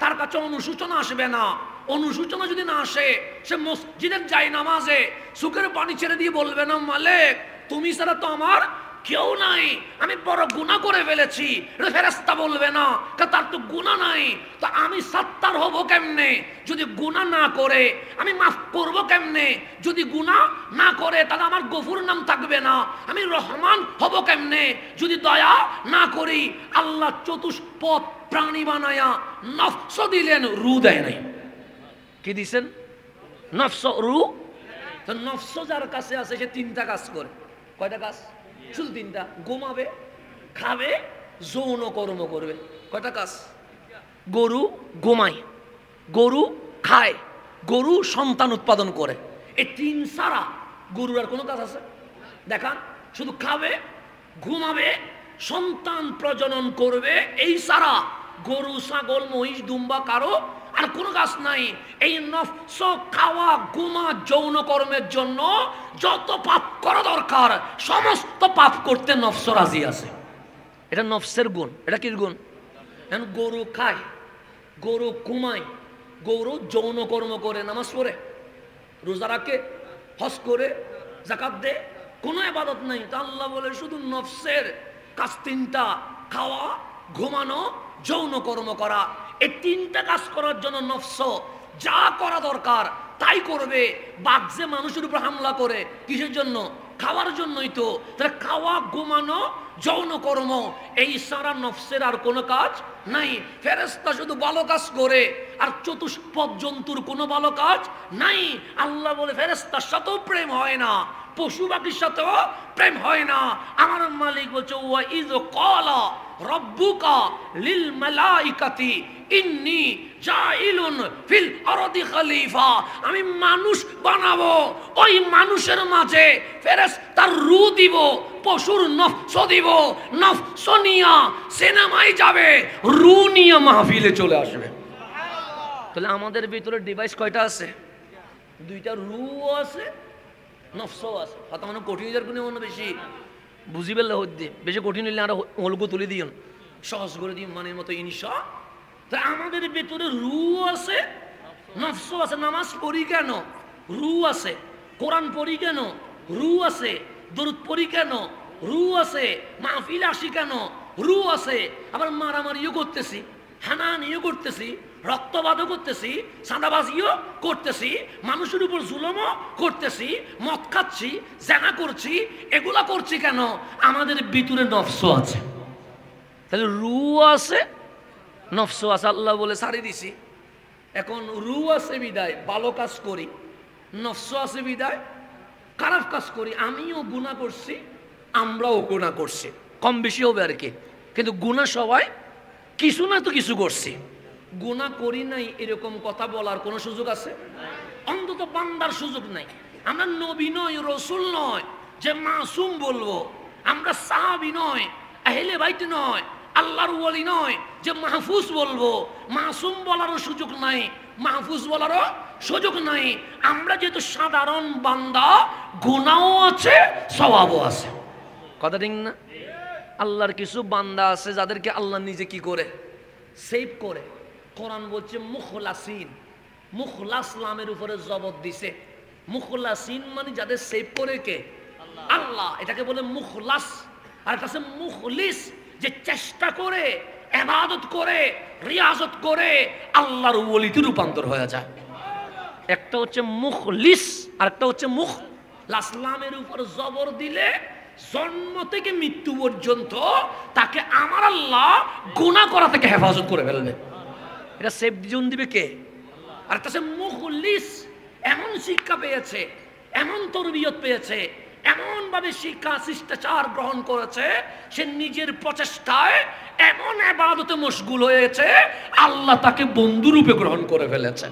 তার কাছে অনুশোচনা আসবে না। অনুশোচনা যদি না আসে সে মসজিদের যায় নামাজে সুখের বাণী ছেড়ে দিয়ে বলবে না মালিক তুমি ছাড়া তো আমার কেউ নাই, আমি বড় গুনাহ করে ফেলেছি। ফেরেশতা বলবে না, তার তো গুনাহ নাই, তো আমি সাত্তার হব কেমনে যদি গুনাহ না করে? আমি মাফ করব কেমনে যদি গুনাহ না করে? তাহলে আমার গফুর নাম থাকবে না। আমি রহমান হব কেমনে যদি দয়া না করি? আল্লাহ চতুষ্পদ প্রাণী বানায়া নফস দিলেন, রু দেয় নাই। কি দিছেন? নফস, রু। তো নফস যার কাছে আছে সে 3টা কাজ করে। কয়টা কাজ? শুধু 3টা। ঘুমাবে, খাবে, যৌন কর্ম করবে। কয়টা কাজ? গরু ঘুমায়, গরু খায়, গরু সন্তান উৎপাদন করে। এই 3 ছাড়া গরুর আর কোনো কাজ আছে? দেখান। শুধু খাবে, ঘুমাবে, সন্তান প্রজনন করবে, এই ছাড়া গরু, ছাগল, মহিষ, দুম্বা কারো আর কোনো কাজ নাই। এই নফস খাওয়া, ঘুমা, যৌন কর্মের জন্য যত পাপ করা দরকার সমস্ত পাপ করতে নফস রাজি আছে। এটা নফসের গুণ। এটা কি গুণ? এখন গরু খায়, গরু ঘুমায়, গৌরব যৌন কর্ম করে, নামাজ পড়ে, রোজা রাখে, হজ করে, যাকাত দে, কোনো ইবাদত নাই। তা আল্লাহ বলে শুধু নফসের কাজ তিনটা, খাওয়া, ঘুমানো, যৌন কর্ম করা। এই তিনটা কাজ করার জন্য নফস যা করা দরকার তাই করবে। বাঘ যে মানুষের উপর হামলা করে কিসের জন্য? খাওয়ার জন্যই তো। তাহলে খাওয়া, ঘুমানো, যৌন কর্ম, এই সারা নফসের আর কোনো কাজ নাই। ফেরেশতা শুধু ভালো কাজ করে, আর চতুষ্পদ জন্তুর কোনো ভালো কাজ নাই। আল্লাহ বলে ফেরেশতার সাথেও প্রেম হয় না, পশু পাখির সাথেও প্রেম হয় না। আমার মালিক বলছে ওয়া ইয ক্বালা রাব্বুকা লিল মালাইকাতি ইন্নী জাইলুন ফিল আরদি খলিফা। আমি মানুষ বানাবো, ওই মানুষের মাঝে ফেরেশতার রূহ দিব, পশুর নফস দিব, নফস নিয়া সিনেমায় যাবে, রূহ নিয়ে মাহফিলে চলে আসবে। তাহলে আমাদের ভিতরে ডিভাইস কয়টা আছে? দুইটা, রূহ আছে, নফসও আছে। হয়তো মানে কঠিন যার কোনো মনে বেশি বুঝি পেলে হইতে, বেশি কঠিন হইলে আরো অল্প তুলে দিন, সহজ করে দিন মানের মতো ইনশা। তাহলে আমাদের ভিতরে রূহ আছে, নফসও আছে। নামাজ পড়ি কেন? রূহ আছে। কোরআন পড়ি কেন? রূহ আছে। দরুদ পড়ি কেন? রূহ আছে। মাহফিল আসি কেন? রূহ আছে। আবার মারামারিও করতেছি, হানাহানিও করতেছি, রক্তবাদও করতেছি, সাদাবাজিও করতেছি, মানুষের উপর জুলুমও করতেছি, মদ খাচ্ছি, জেনা করছি, এগুলা করছি কেন? আমাদের ভিতরে নফস আছে। তাহলে রূহ আছে, নফস আছে। আল্লাহ বলে ছাড়ি দিছি। এখন রূহ আছে বিদায় ভালো কাজ করি, নফস আছে বিদায় খারাপ কাজ করি। আমিও গুনাহ করছি, আমরাও গুনাহ করছি, কম বেশি হবে আর কি। কিন্তু গুনাহ সবাই কিছু না তো কিছু করছি। গুনাহ করি নাই এরকম কথা বলার কোনো সুযোগ আছে? অন্তত বান্দার সুযোগ নাই। আমরা নবী নয়, রসুল নয় যে মাসুম বলবো। আমরা সাহাবী নয়, আহলে বাইত নয়, আল্লাহর ওয়ালি নয় যে মাহফুজ বলবো। মাসুম বলারও সুযোগ নাই, মাহফুজ বলারও সুযোগ নাই। আমরা যেহেতু সাধারণ বান্দা, গুনাহও আছে, সওয়াবও আছে। কথা ঠিক না? আল্লাহর কিছু বান্দা আছে যাদেরকে আল্লাহ নিজে কি করে? সেভ করে। কোরআন বলছে মুখলাসিন, মুখলাস নামের উপরে জবত দিছে। মুখলাসিন মানে যাদের সেভ করে কে? আল্লাহ। এটাকে বলে মুখলাস। আর এটা হচ্ছে মুখলিস, যে চেষ্টা করে, ইবাদত করে, রিয়াজত করে আল্লাহর ওলিতে রূপান্তর হয়ে যায়। একটা হচ্ছে মুখলিস, আর একটা হচ্ছে মুখলাস। নামের উপর জবর দিলে জন্ম থেকে মৃত্যু পর্যন্ত তাকে আমার আল্লাহ গুনাহ করা থেকে হেফাজত করে ফেলবে। এটা সেফ জোন দিবে কে? আর একটা হচ্ছে মুখলিস, এমন শিক্ষা পেয়েছে, এমন তরবিয়ত পেয়েছে, এমন ভাবে শিক্ষা শিষ্টাচার গ্রহণ করেছে, সে নিজের প্রচেষ্টায় এমন ইবাদতে মশগুল হয়েছে, আল্লাহ তাকে বন্ধুরূপে গ্রহণ করে ফেলেছে।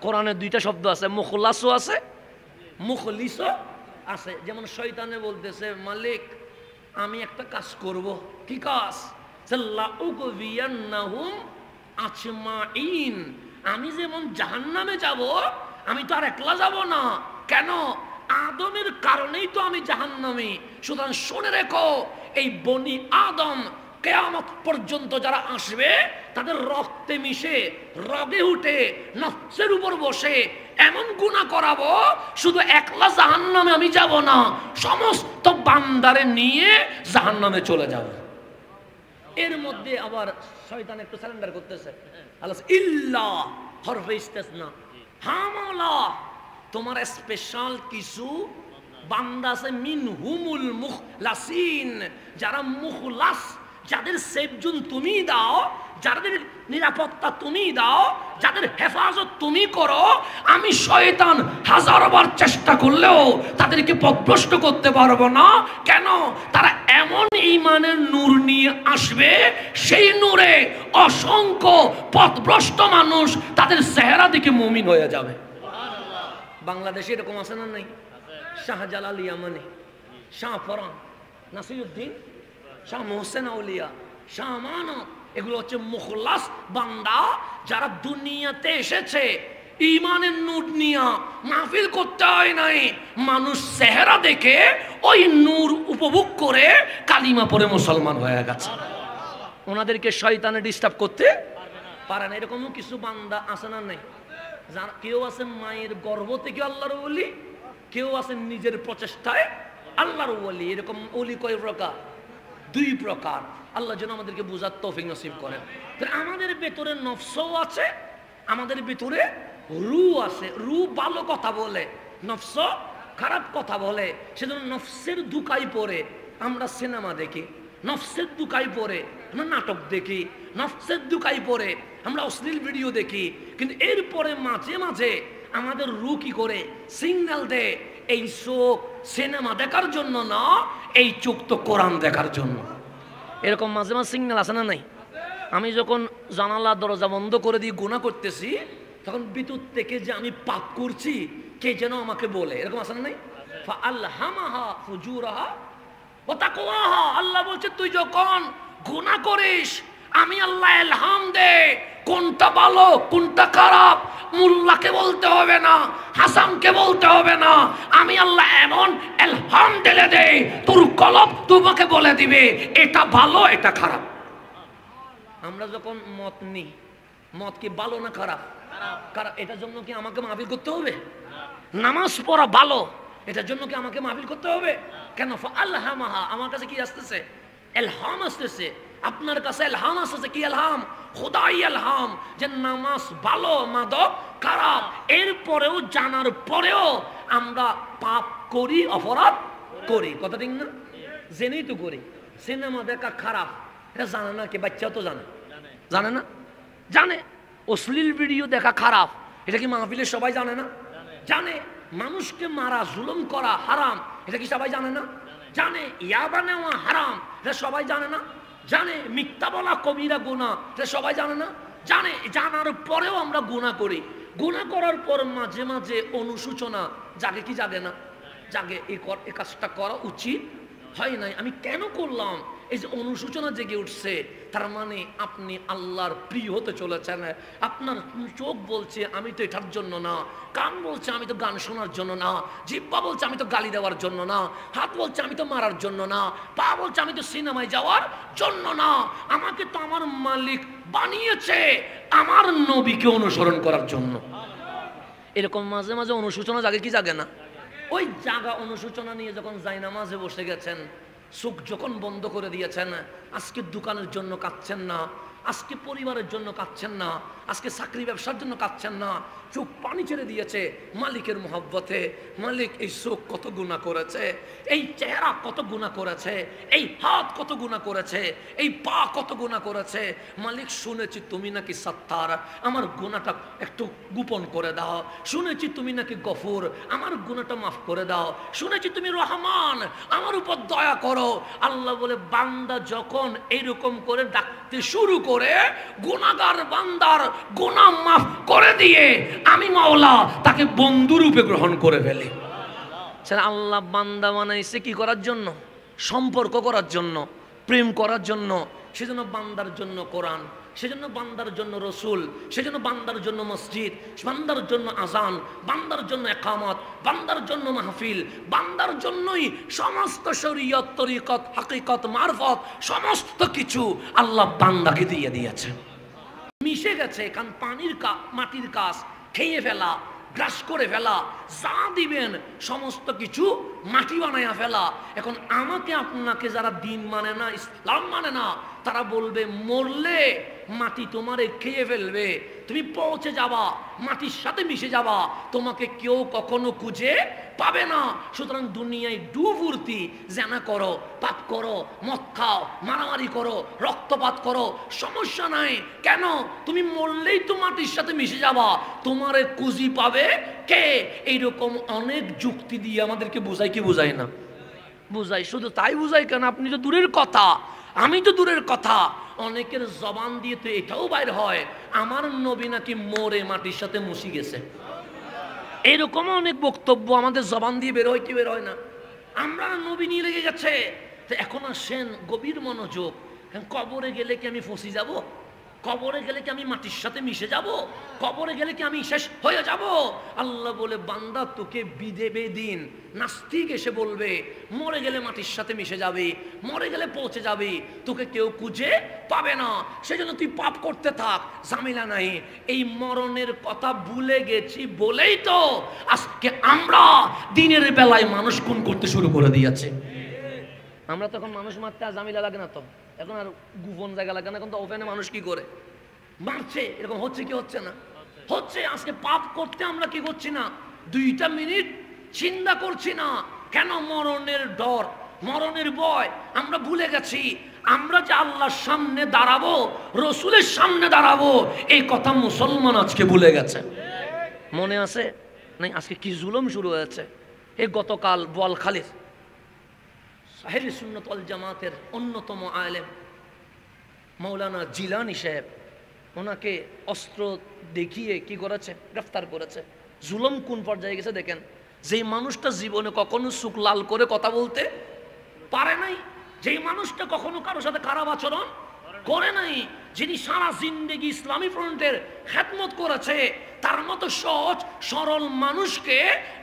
কোরআনে দুইটা শব্দ আছে, মুখলাসও আছে, মুখলিসও আছে। যেমন শয়তানে বলতেছে, মালিক আমি একটা কাজ করব। কি কাজ? আজমাইন। আমি যেমন জাহান্নামে যাব, আমি তো আর একলা যাব না। কেন? আদমের কারণেই তো আমি জাহান্নামী। সুতরাং শুনে রেখো, এই বনি আদম কিয়ামত পর্যন্ত যারা আসবে, তাদের রক্তে মিশে, রগে উঠে, নফসের উপর বসে এমন গুনাহ করাবো, শুধু একলা জাহান্নামে আমি যাব না, সমস্ত বান্দারে নিয়ে জাহান্নামে চলে যাব। এর মধ্যে আবার শয়তান একটু সারেন্ডার করতেছে। আল্লাহ ইল্লা হরফে ইস্তেসনা, হ্যাঁ মাওলা তোমার স্পেশাল কিছু বান্দা আছে, মিনহুমুল মুখলাসিন, যারা মুখলাস, যাদের সেফজুন তুমি দাও, যাদের নিরাপত্তা তুমি দাও, যাদের হেফাজত তুমি করো। আমি শয়তান হাজারবার চেষ্টা করলেও তাদেরকে পথভ্রষ্ট করতে পারবো না। কেন? তারা এমন ঈমানের নূর নিয়ে আসবে, সেই নূরে অসংখ্য পথভ্রষ্ট মানুষ তাদের চেহারা দেখে মুমিন হয়ে যাবে। বাংলাদেশে এরকম আছে না নাই? শাহজালাল ইয়ামানি, শাহ ফরান, নাসিরউদ্দিন, শাহ মোহসেন আউলিয়া, শাহ আমানত, এগুলো হচ্ছে মুখলাস বান্দা, যারা দুনিয়াতে এসেছে ঈমানের নূর নিয়া। মাহফিল করতে হয় নাই, মানুষ চেহারা দেখে ওই নূর উপভোগ করে কালিমা পড়ে মুসলমান হয়ে গেছে। ওনাদেরকে শয়তানে ডিস্টার্ব করতে পারে না। এরকম কিছু বান্দা আছে না নাই? কেউ আছে মায়ের গর্ভ থেকে আল্লাহর ওলি, কেউ আছে নিজের প্রচেষ্টায় আল্লাহর ওলি। এরকম ওলি কয় প্রকার? 2 প্রকার। আল্লাহ যেন আমাদেরকে বুঝার তৌফিক নসিব করেন। আমাদের ভেতরে নফসও আছে, আমাদের ভিতরে রু আছে। রু ভালো কথা বলে, নফস খারাপ কথা বলে। সেজন্য নফসের দুকাই পড়ে আমরা সিনেমা দেখি, নফসের দুকাই পড়ে আমরা নাটক দেখি, নফসের দুকাই পড়ে আমরা অশ্লীল ভিডিও দেখি। কিন্তু এরপরে মাঝে মাঝে আমাদের রু কি করে সিগন্যাল দেয়, এই চোখ সিনেমা দেখার জন্য না, এই চোখ তো কোরআন দেখার জন্য। এরকম মাঝে মাঝে সিগন্যাল আছে না নাই? আমি যখন জানালা দরজা বন্ধ করে দিয়ে গুনাহ করতেছি, তখন ভিতর থেকে যে আমি পাপ করছি কে যেন আমাকে বলে, এরকম আছে না নাই? ফাআলহামাহা ফুজুরাহা ওয়া তাকওয়াহা। আল্লাহ বলছে তুই যখন গুনাহ করিস আমি আল্লাহ ইলহাম দে কোনটা ভালো কোনটা খারাপ। মোল্লাকে বলতে হবে না, হাসানকে বলতে হবে না, আমি আল্লাহ এমন ইলহাম দিলে দে তোর কলব তোমাকে বলে দিবে এটা ভালো এটা খারাপ। আমরা যখন মত নিই, মত কি ভালো না খারাপ? খারাপ। এটার জন্য কি আমাকে মাহফিল করতে হবে? নামাজ পড়া ভালো, এটার জন্য কি আমাকে মাহফিল করতে হবে? কেন? ফাআলহামাহা, আমার কাছে কি আসতেছে? ইলহাম আসতেছে। আপনার কাছে ইলহাম আসতেছে। কি ইলহাম? খোদাই ইলহাম যে নামাজ ভালো মাদক খারাপ। এরপরেও জানার পরেও আমরা পাপ করি, অপরাধ করি। কথা ঠিক না? জেনেই তো করি। সিনেমা দেখা খারাপ এটা জানে না কি? বাচ্চাও তো জানে, জানে না? জানে। অশ্লীল ভিডিও দেখা খারাপ এটা কি মাহফিলে সবাই জানে না? জানে। মানুষকে মারা জুলুম করা হারাম এটা কি সবাই জানে না? জানে। ইয়াবা নেওয়া হারাম এটা সবাই জানে না? জানে। মিথ্যা বলা কবিরা গুনাহ এটা সবাই জানে না? জানে। জানার পরেও আমরা গুনাহ করি। গুনাহ করার পর মাঝে মাঝে অনুশোচনা জাগে কি জাগে না? জাগে। এই কাজটা করা উচিত হয় নাই, আমি কেন করলাম? এই যে অনুশোচনা জেগে উঠছে, তার মানে আপনি আল্লাহর প্রিয় হতে চলেছেন। আপনার চোখ বলছে আমি তো এটার জন্য না, কান বলছে আমি তো গান শোনার জন্য না, জিহ্বা বলছে আমি তো গালি দেওয়ার জন্য না, হাত বলছে আমি তো মারার জন্য না, পা বলছে আমি তো সিনেমায় যাওয়ার জন্য না। আমাকে তো আমার মালিক বানিয়েছে আমার নবীকে অনুসরণ করার জন্য। এরকম মাঝে মাঝে অনুশোচনা জাগে কি জাগে না? ওই জাগা অনুশোচনা নিয়ে যখন জায়নামাজে বসে গেছেন, চোখ যখন বন্ধ করে দিয়েছেন, আজকে দোকানের জন্য কাঁদছেন না, আজকে পরিবারের জন্য কাঁদছেন না, আজকে চাকরি ব্যবসার জন্য কাঁদছেন না, চোখ পানি ছেড়ে দিয়েছে মালিকের মহব্বতে। মালিক এই চোখ কত গুনাহ করেছে, এই চেহারা কত গুনাহ করেছে, এই হাত কত গুনাহ করেছে, এই পা কত গুনাহ করেছে। মালিক শুনেছি তুমি নাকি সাত্তার, আমার গুনাহটা একটু গোপন করে দাও। শুনেছি তুমি নাকি গফুর, আমার গুনাহটা মাফ করে দাও। শুনেছি তুমি রহমান, আমার উপর দয়া করো। আল্লাহ বলে বান্দা যখন এইরকম করে ডাকতে শুরু করে, গুনাহগার বান্দার গুনাহ মাফ করে দিয়ে আমি মাওলা তাকে বন্ধু রূপে গ্রহণ করে ফেলি। আল্লাহ বান্দা বানাইছে কি করার জন্য? সম্পর্ক করার জন্য, প্রেম করার জন্য। সেজন্য বান্দার জন্য কোরআন, সেজন্য বান্দার জন্য রসুল, সেজন্য বান্দার জন্য মসজিদ, বান্দার জন্য আজান, বান্দার জন্য একামত, বান্দার জন্য মাহফিল, বান্দার জন্যই সমস্ত শরীয়ত, তরিকত, হাকিকত, মারফত সমস্ত কিছু আল্লাহ বান্দাকে দিয়ে দিয়েছে। মিশে গেছে। কারণ পানির মাটির কাজ খেয়ে ফেলা, গ্রাস করে ফেলা, যা দিবেন সমস্ত কিছু মাটি বানায়া ফেলা। এখন আমাকে আপনাকে যারা দিন মানে না, ইসলাম মানে না, তারা বলবে মরলে মাটি তোমারে খেয়ে ফেলবে, তুমি পৌঁছে যাবা, মাটির সাথে মিশে যাবা, তোমাকে কেউ কখনো খুঁজে পাবে না। সুতরাং দুনিয়ায় ডুবুর্তি জানা করো, পাপ করো, মদ খাও, মারামারি করো, রক্তপাত করো, সমস্যা নাই। কেন? তুমি মরলেই তো মাটির সাথে মিশে যাবা, তোমারে খুঁজি পাবে কে? এইরকম অনেক যুক্তি দিয়ে আমাদেরকে বোঝায় কি বোঝায় না? বুঝাই। শুধু তাই বুঝাই কেন? আপনি তো দূরের কথা, আমি তো দূরের কথা, অনেকের জবান দিয়ে তো এটাও বাইর হয় আমার নবী নাকি মরে মাটির সাথে মুছি গেছে। এরকম অনেক বক্তব্য আমাদের জবান দিয়ে বের হয় কি বের হয় না? আমরা নবী নিয়ে লেগে গেছে। তো এখন আসেন গভীর মনোযোগ, কবরে গেলে কি আমি ফসি যাব? কবরে গেলে কি আমি মাটির সাথে মিশে যাব? কবরে গেলে কি আমি শেষ হয়ে যাব? আল্লাহ বলে, বান্দা তোকে বিদেবে দিন। নাস্তিক এসে বলবে মরে গেলে মাটির সাথে মিশে যাবে, মরে গেলে পৌঁছে যাবে, তোকে কেউ খুঁজে পাবে না, সেজন্য তুই পাপ করতে থাক, ঝামেলা নাই। এই মরণের কথা ভুলে গেছি বলেই তো আজকে আমরা দিনের বেলায় মানুষ খুন করতে শুরু করে দিয়েছে। আমরা তখন মানুষ মারতে আর ঝামেলা লাগে না, তো এখন আর গোপন জায়গা লাগে না, এখন তো ওপেনে মানুষ কি করে মারছে। এরকম হচ্ছে কি হচ্ছে না? হচ্ছে। আজকে পাপ করতে আমরা কি করছি না, 2টা মিনিট চিন্তা করছি না। কেন? মরণের ডর, মরণের ভয় আমরা ভুলে গেছি। আমরা যে আল্লাহর সামনে দাঁড়াবো, রসুলের সামনে দাঁড়াবো, এই কথা মুসলমান আজকে ভুলে গেছে। মনে আছে নাই? আজকে কি জুলুম শুরু হয়েছে। এই গতকাল বোয়ালখালীর আহলে সুন্নাত ওয়াল জামাতের অন্যতম আলেম মাওলানা জিলানী সাহেব, ওনাকে অস্ত্র দেখিয়ে কি করেছে? গ্রেফতার করেছে। জুলুম কোন পর্যায়ে গেছে দেখেন। যেই মানুষটা জীবনে কখনো চোখ লাল করে কথা বলতে পারে নাই, যেই মানুষটা কখনো কারোর সাথে খারাপ আচরণ করে নাই, যিনি সারা জিন্দেগি ইসলামী ফ্রন্টের খেদমত করেছে, তার মতো সহজ সরল মানুষকে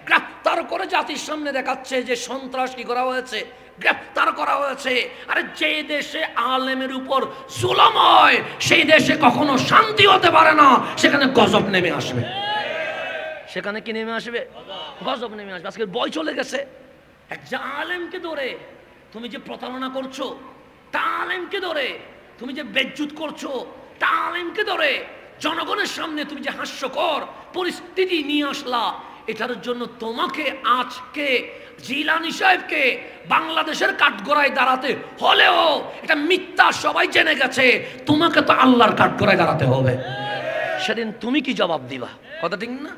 গ্রেফতার করে জাতির সামনে দেখাচ্ছে যে সন্ত্রাস কি করা হয়েছে, গ্রেফতার করা হয়েছে। আরে যে দেশে আলেমের উপর জুলুম হয় সেই দেশে কখনো শান্তি হতে পারে না, সেখানে গজব নেমে আসবে। সেখানে কি নেমে আসবে? গজব নেমে আসবে। আজকে বই চলে গেছে। একটা আলেমকে ধরে তুমি যে প্রতারণা করছো, তা আলেমকে ধরে তুমি যে বেজ্জুত করছো, তা আলেমকে ধরে জনগণের সামনে তুমি যে হাস্যকর পরিস্থিতি নিয়ে আসলা, এটার জন্য তোমাকে আজকে জিলানী সাহেবকে বাংলাদেশের কাঠগড়ায় দাঁড়াতে হলেও, এটা মিথ্যা সবাই জেনে গেছে, তোমাকে তো আল্লাহর কাঠগড়ায় দাঁড়াতে হবে। সেদিন তুমি কি জবাব দিবা? কথা ঠিক না?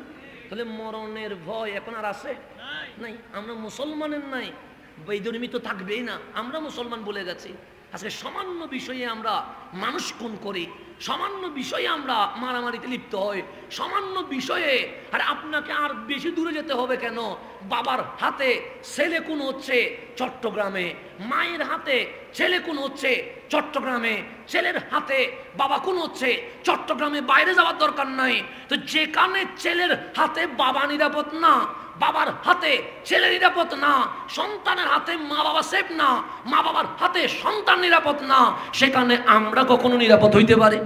তাহলে মরণের ভয় এখন আর আছে নাই। আমরা মুসলমানের নাই, বেদরমি তো থাকবেই না। আমরা মুসলমান বলে গেছি। আজকে সামান্য বিষয়ে আমরা মানুষ খুন করি, সামান্য বিষয়ে আমরা মারামারিতে লিপ্ত হই, সামান্য বিষয়ে। আর আপনাকে আর বেশি দূরে যেতে হবে কেন? বাবার হাতে ছেলে খুন হচ্ছে চট্টগ্রামে, মায়ের হাতে ছেলে খুন হচ্ছে চট্টগ্রামে, ছেলের হাতে বাবা খুন হচ্ছে চট্টগ্রামে। বাইরে যাওয়ার দরকার নাই। তো যেখানে ছেলের হাতে বাবা নিরাপদ না, বাবার হাতে ছেলে নিরাপদ না, সন্তানের হাতে মা বাবা সেফ না, মা বাবার হাতে সন্তান নিরাপদ না, সেখানে আমরা কখনো নিরাপদ হইতে পারি?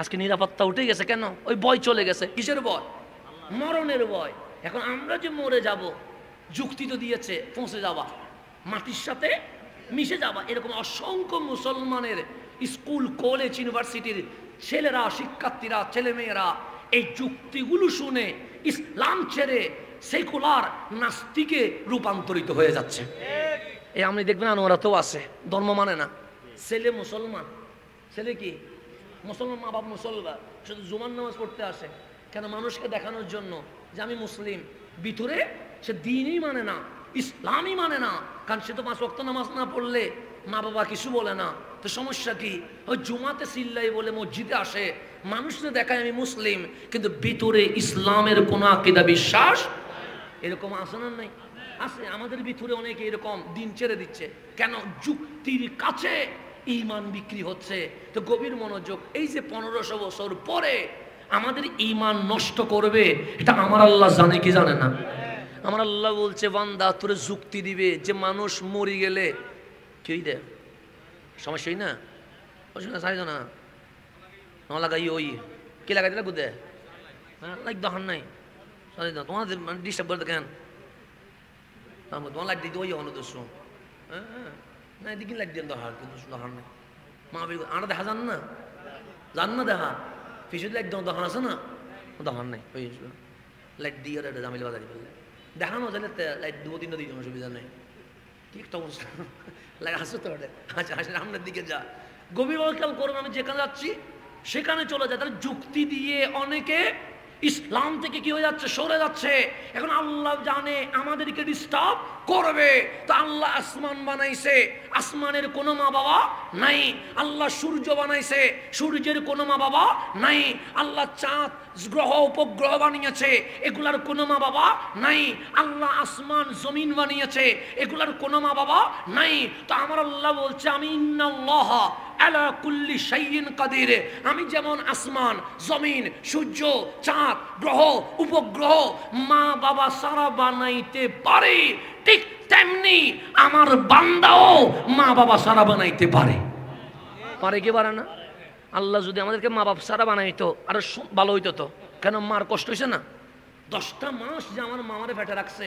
আজকে নিরাপত্তা উঠে গেছে। কেন? ওই ভয় চলে গেছে। কিসের ভয়? মরণের ভয়। এখন আমরা যে মরে যাব, যুক্তি তো দিয়েছে পৌঁছে যাওয়া, মাটির সাথে মিশে যাওয়া। এরকম অসংখ্য মুসলমানের স্কুল, কলেজ, ইউনিভার্সিটির ছেলেরা, শিক্ষার্থীরা, ছেলেমেয়েরা এই যুক্তিগুলো শুনে ইসলাম ছেড়ে সেকুলার নাস্তিকে রূপান্তরিত হয়ে যাচ্ছে। এই আপনি দেখবেন আনোয়ারাতেও আছে, ধর্ম মানে না, ছেলে মুসলমান, ছেলে কি মুসলমান, মা বাপ মুসলমান, শুধু জুমার নামাজ পড়তে আসে। কেন? মানুষকে দেখানোর জন্য যে আমি মুসলিম। ভিতরে সে দিনই মানে না, ইসলামই মানে না। কারণ সে তো 5 ওয়াক্ত নামাজ না পড়লে মা বাবা কিছু বলে না। তো সমস্যা কি? ওই জুমাতে চিল্লাই বলে মসজিদে আসে, মানুষকে দেখায় আমি মুসলিম, কিন্তু ভিতরে ইসলামের কোনো আকীদা বিশ্বাস এরকম আছে না? নাই আছে। আমাদের ভিতরে অনেকে এরকম দিন ছেড়ে দিচ্ছে। কেন? যুক্তির কাছে ঈমান বিক্রি হচ্ছে। তো গভীর মনোযোগ। এই যে 1500 বছর পরে আমাদের ঈমান নষ্ট করবে, এটা আমার আল্লাহ জানে কি জানে না? আমার আল্লাহ বলছে, বান্দা তোরে যুক্তি দিবে যে মানুষ মরে গেলে কি দে সমস্যাই না, সাইজ না লাগাই ওই কি লাগাই দিলে বুঝে লাইক দোকান নাই তোমাদের ডিস্টার্ব করে কেন? তোমার লাইট দিতে ওই অনুদস্য না, এদিকে লাইট দিয়ে দোকান কিন্তু দোকান নাই। মা আনা দেখা যান না, জান না দেখা পিছনে লাইট দোকান আছে না, দোকান নাই। ওই লাইট দিয়ে জামিল বাজারি ফেললে দেখানো যাবে, লাইট 2-3টা দিন অসুবিধা নেই। কি একটা অবস্থা লাগে, হাসো তো আচ্ছা হাসেন সামনের দিকে যা। গভীর খেয়াল করুন, আমি যেখানে যাচ্ছি সেখানে চলে যায়। তাহলে যুক্তি দিয়ে অনেকে ইসলাম থেকে কি হয়ে যাচ্ছে, সরে যাচ্ছে। এখন আল্লাহ জানে আমাদেরকে ডিস্টার্ব করবে, তো আল্লাহ আসমান বানাইছে, আসমানের কোনো মা বাবা নাই। আল্লাহ সূর্য বানাইছে, সূর্যের কোনো মা বাবা নাই। আল্লাহ চাঁদ, গ্রহ, উপগ্রহ বানিয়েছে, এগুলার কোনো মা বাবা নাই। আল্লাহ আসমান, জমিন বানিয়েছে, এগুলার কোনো মা বাবা নাই। তো আমার আল্লাহ বলছে, আমি ইন্নাল্লাহ আলা কুল্লি শাইইন কাদির। আমি যেমন আসমান, জমিন, সূর্য, চাঁদ, গ্রহ, উপগ্রহ মা বাবা সারা বানাইতে পারে, ঠিক তেমনি আমার বান্দাও মা বাবা সারা বানাইতে পারে। পারে কি পারে না? আল্লাহ যদি আমাদেরকে মা বাপ সারা বানাইতো আরো ভালো হইতো। তো কেন মার কষ্ট হয়েছে না? 10টা মাস যে আমার মামারে পেটে রাখছে,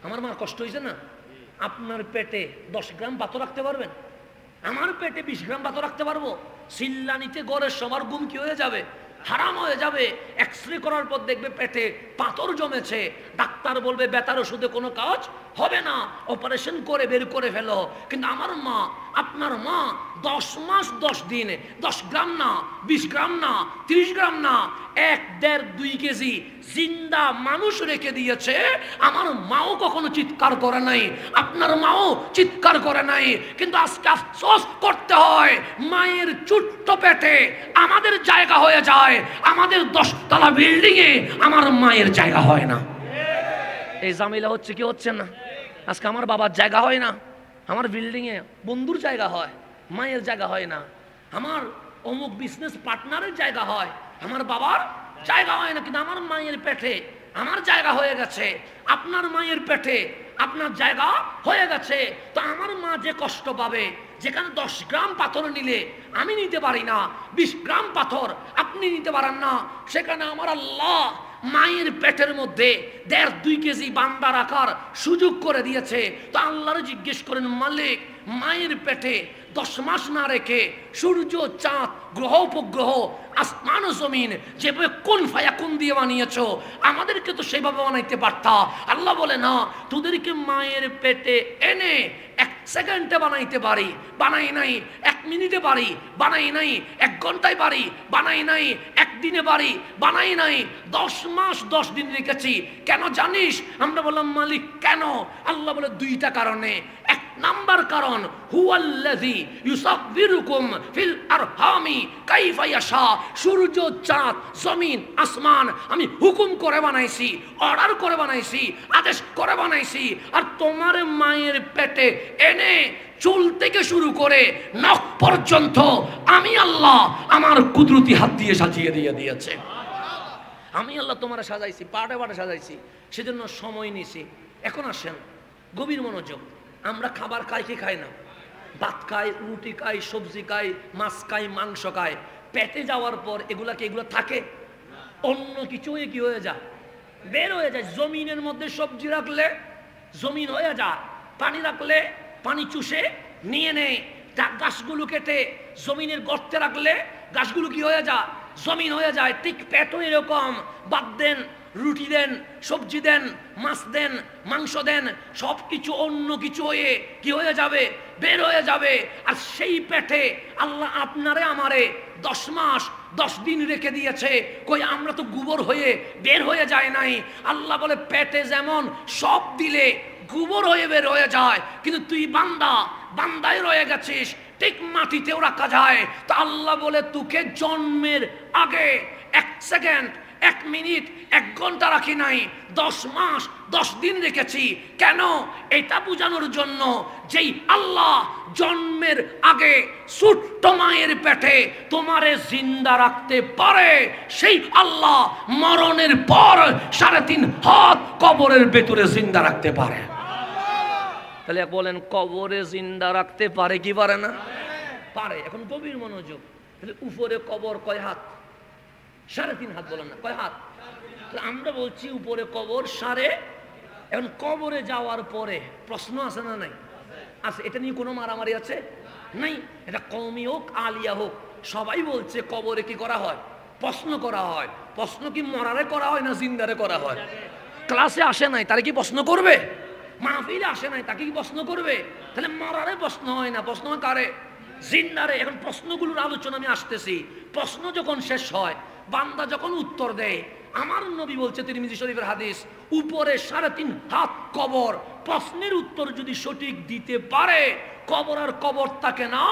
আমার মার কষ্ট হয়েছে না? আপনার পেটে 10 গ্রাম পাথর রাখতে পারবেন? আমার পেটে 20 গ্রাম পাথর রাখতে পারবো? চিল্লানিতে গড়ের সবার ঘুম কি হয়ে যাবে, হারাম হয়ে যাবে। এক্সরে করার পর দেখবে পেটে পাথর জমেছে, ডাক্তার বলবে ব্যথার ওষুধে কোনো কাজ হবে না, অপারেশন করে বের করে ফেলো। কিন্তু আমার মা, আপনার মা 10 মাস 10 দিন 10 গ্রাম না, 20 গ্রাম না, 30 গ্রাম না, 1, 1.5, 2 কেজি জিন্দা মানুষ রেখে দিয়েছে। আমার মাও কখনো চিৎকার করে নাই, আপনার মাও চিৎকার করে নাই। কিন্তু আজকে আফসোস করতে হয়, মায়ের ছোট্ট পেটে আমাদের জায়গা হয়ে যায়, আমাদের 10 তলা বিল্ডিং এ আমার মায়ের জায়গা হয় না। এই ঝামেলা হচ্ছে কি হচ্ছে না? আজকে আমার বাবার জায়গা হয় না, আমার বিল্ডিং এ বন্ধুর জায়গা হয়, মায়ের জায়গা হয় না। আমার অমুক বিজনেস পার্টনারের জায়গা হয়, আমার বাবার জায়গা হয় না। কিন্তু আমার মায়ের পেটে আমার জায়গা হয়ে গেছে, আপনার মায়ের পেটে আপনার জায়গা হয়ে গেছে। তো আমার মা যে কষ্ট পাবে, যেখানে 10 গ্রাম পাথর নিলে আমি নিতে পারি না, 20 গ্রাম পাথর আপনি নিতে পারেন না, সেখানে আমার আল্লাহ মায়ের পেটের মধ্যে 1.5-2 কেজি বান্দা রাখার সুযোগ করে দিয়েছে। তো আল্লাহরে জিজ্ঞেস করেন, মালিক মায়ের পেটে 10 মাস না রেখে সূর্য, চাঁদ, গ্রহ, উপগ্রহ, আসমান ও জমিন যেভাবে কোন ফায়াকুন দিয়ে বানিয়েছো, আমাদেরকে তো সেভাবে বানাইতে পারতা। আল্লাহ বলে না, তোদেরকে মায়ের পেটে এনে 1 সেকেন্ডে বানাইতে পারি, বানাই নাই 1 মিনিটে পারি, বানাই নাই 1 ঘন্টায় পারি, বানাই নাই 1 দিনে পারি, বানাই নাই 10 মাস 10 দিন রেখেছি। কেন জানিস? আমরা বললাম, মালিক কেন? আল্লাহ বলে 2টা কারণে। 1 নাম্বার কারণ, হুয়াল্লাযী ইউসাব্বিরুকুম ফিল আরহামি কাইফা ইয়াশা। সূর্য, চাঁদ, জমিন, আসমান আমি হুকুম করে বানাইছি, অর্ডার করে বানাইছি, আদেশ করে বানাইছি। আর তোমার মায়ের পেটে এনে চুল থেকে শুরু করে নখ পর্যন্ত আমি আল্লাহ আমার কুদরতি হাত দিয়ে সাজিয়ে দিয়ে দিয়েছে। আমি আল্লাহ তোমার সাজাইছি, পাটে পাটে সাজাইছি, সেজন্য সময় নিছি। এখন আসেন গভীর মনোযোগ। আমরা খাবার খাই কি খাই না? ভাত খাই, রুটি খাই, সবজি খাই, মাছ খাই, মাংস খাই। পেটে যাওয়ার পর এগুলো থাকে? অন্য কিছু কি হয়ে যায়? বের হয়ে যায়। জমিনের মধ্যে সবজি রাখলে জমিন হয়ে যায়, পানি রাখলে পানি চুষে নিয়ে নেয়। গাছগুলো কেটে জমিনের গর্তে রাখলে গাছগুলো কি হয়ে যায়? জমিন হয়ে যায়। ঠিক পেটও এরকম। ভাত দেন, রুটি দেন, সবজি দেন, মাছ দেন, মাংস দেন, সব কিছু অন্য কিছু হয়ে কি হয়ে যাবে? বের হয়ে যাবে। আর সেই পেটে আল্লাহ আপনারে আমারে 10 মাস 10 দিন রেখে দিয়েছে। কই আমরা তো গোবর হয়ে বের হয়ে যায় নাই। আল্লাহ বলে, পেটে যেমন সব দিলে গোবর হয়ে বের হয়ে যায়, কিন্তু তুই বান্দায় রয়ে গেছিস, ঠিক মাটিতেও রাখা যায়। তো আল্লাহ বলে, তোকে জন্মের আগে 1 সেকেন্ড, 1 মিনিট, 1 ঘন্টা রাখি নাই, 10 মাস 10 দিন রেখেছি। কেন? এটা বোঝানোর জন্য, যেই আল্লাহ জন্মের আগে ছোট্ট মায়ের পেটে তোমারে জিন্দা রাখতে পারে, সেই আল্লাহ মরণের পর 3.5 হাত কবরের ভেতরে জিন্দা রাখতে পারে। তাহলে বলেন, কবরে জিন্দা রাখতে পারে কি পারে না? পারে। এখন গভীর মনোযোগ। তাহলে উপরে কবর কয় হাত? 3.5 হাত। বলেন না কয় হাত? আমরা বলছি উপরে কবর 3.5। এখন কবরে যাওয়ার পরে প্রশ্ন আছে না নাই? আছে। এটা নিয়ে কোনো মারামারি আছে? নাই। এটা কওমি হোক, আলিয়া হোক, সবাই বলছে কবরে কি করা হয়? প্রশ্ন করা হয়। প্রশ্ন কি মরারে করা হয় না জিন্দারে করা হয়? ক্লাসে আসে নাই তারে কি প্রশ্ন করবে? মাহফিলে আসে নাই তাকে কি প্রশ্ন করবে? তাহলে মরারে প্রশ্ন হয় না, প্রশ্ন হয় কারে? জিন্দারে। এখন প্রশ্নগুলোর আলোচনা আমি আসতেছি। প্রশ্ন যখন শেষ হয়, বান্দা যখন উত্তর দেয়, আমার নবী বলছে, তিরমিজি শরীফের হাদিস, উপরে 3.5 হাত কবর। প্রশ্নের উত্তর যদি সঠিক দিতে পারে, কবর আর কবর থাকে না,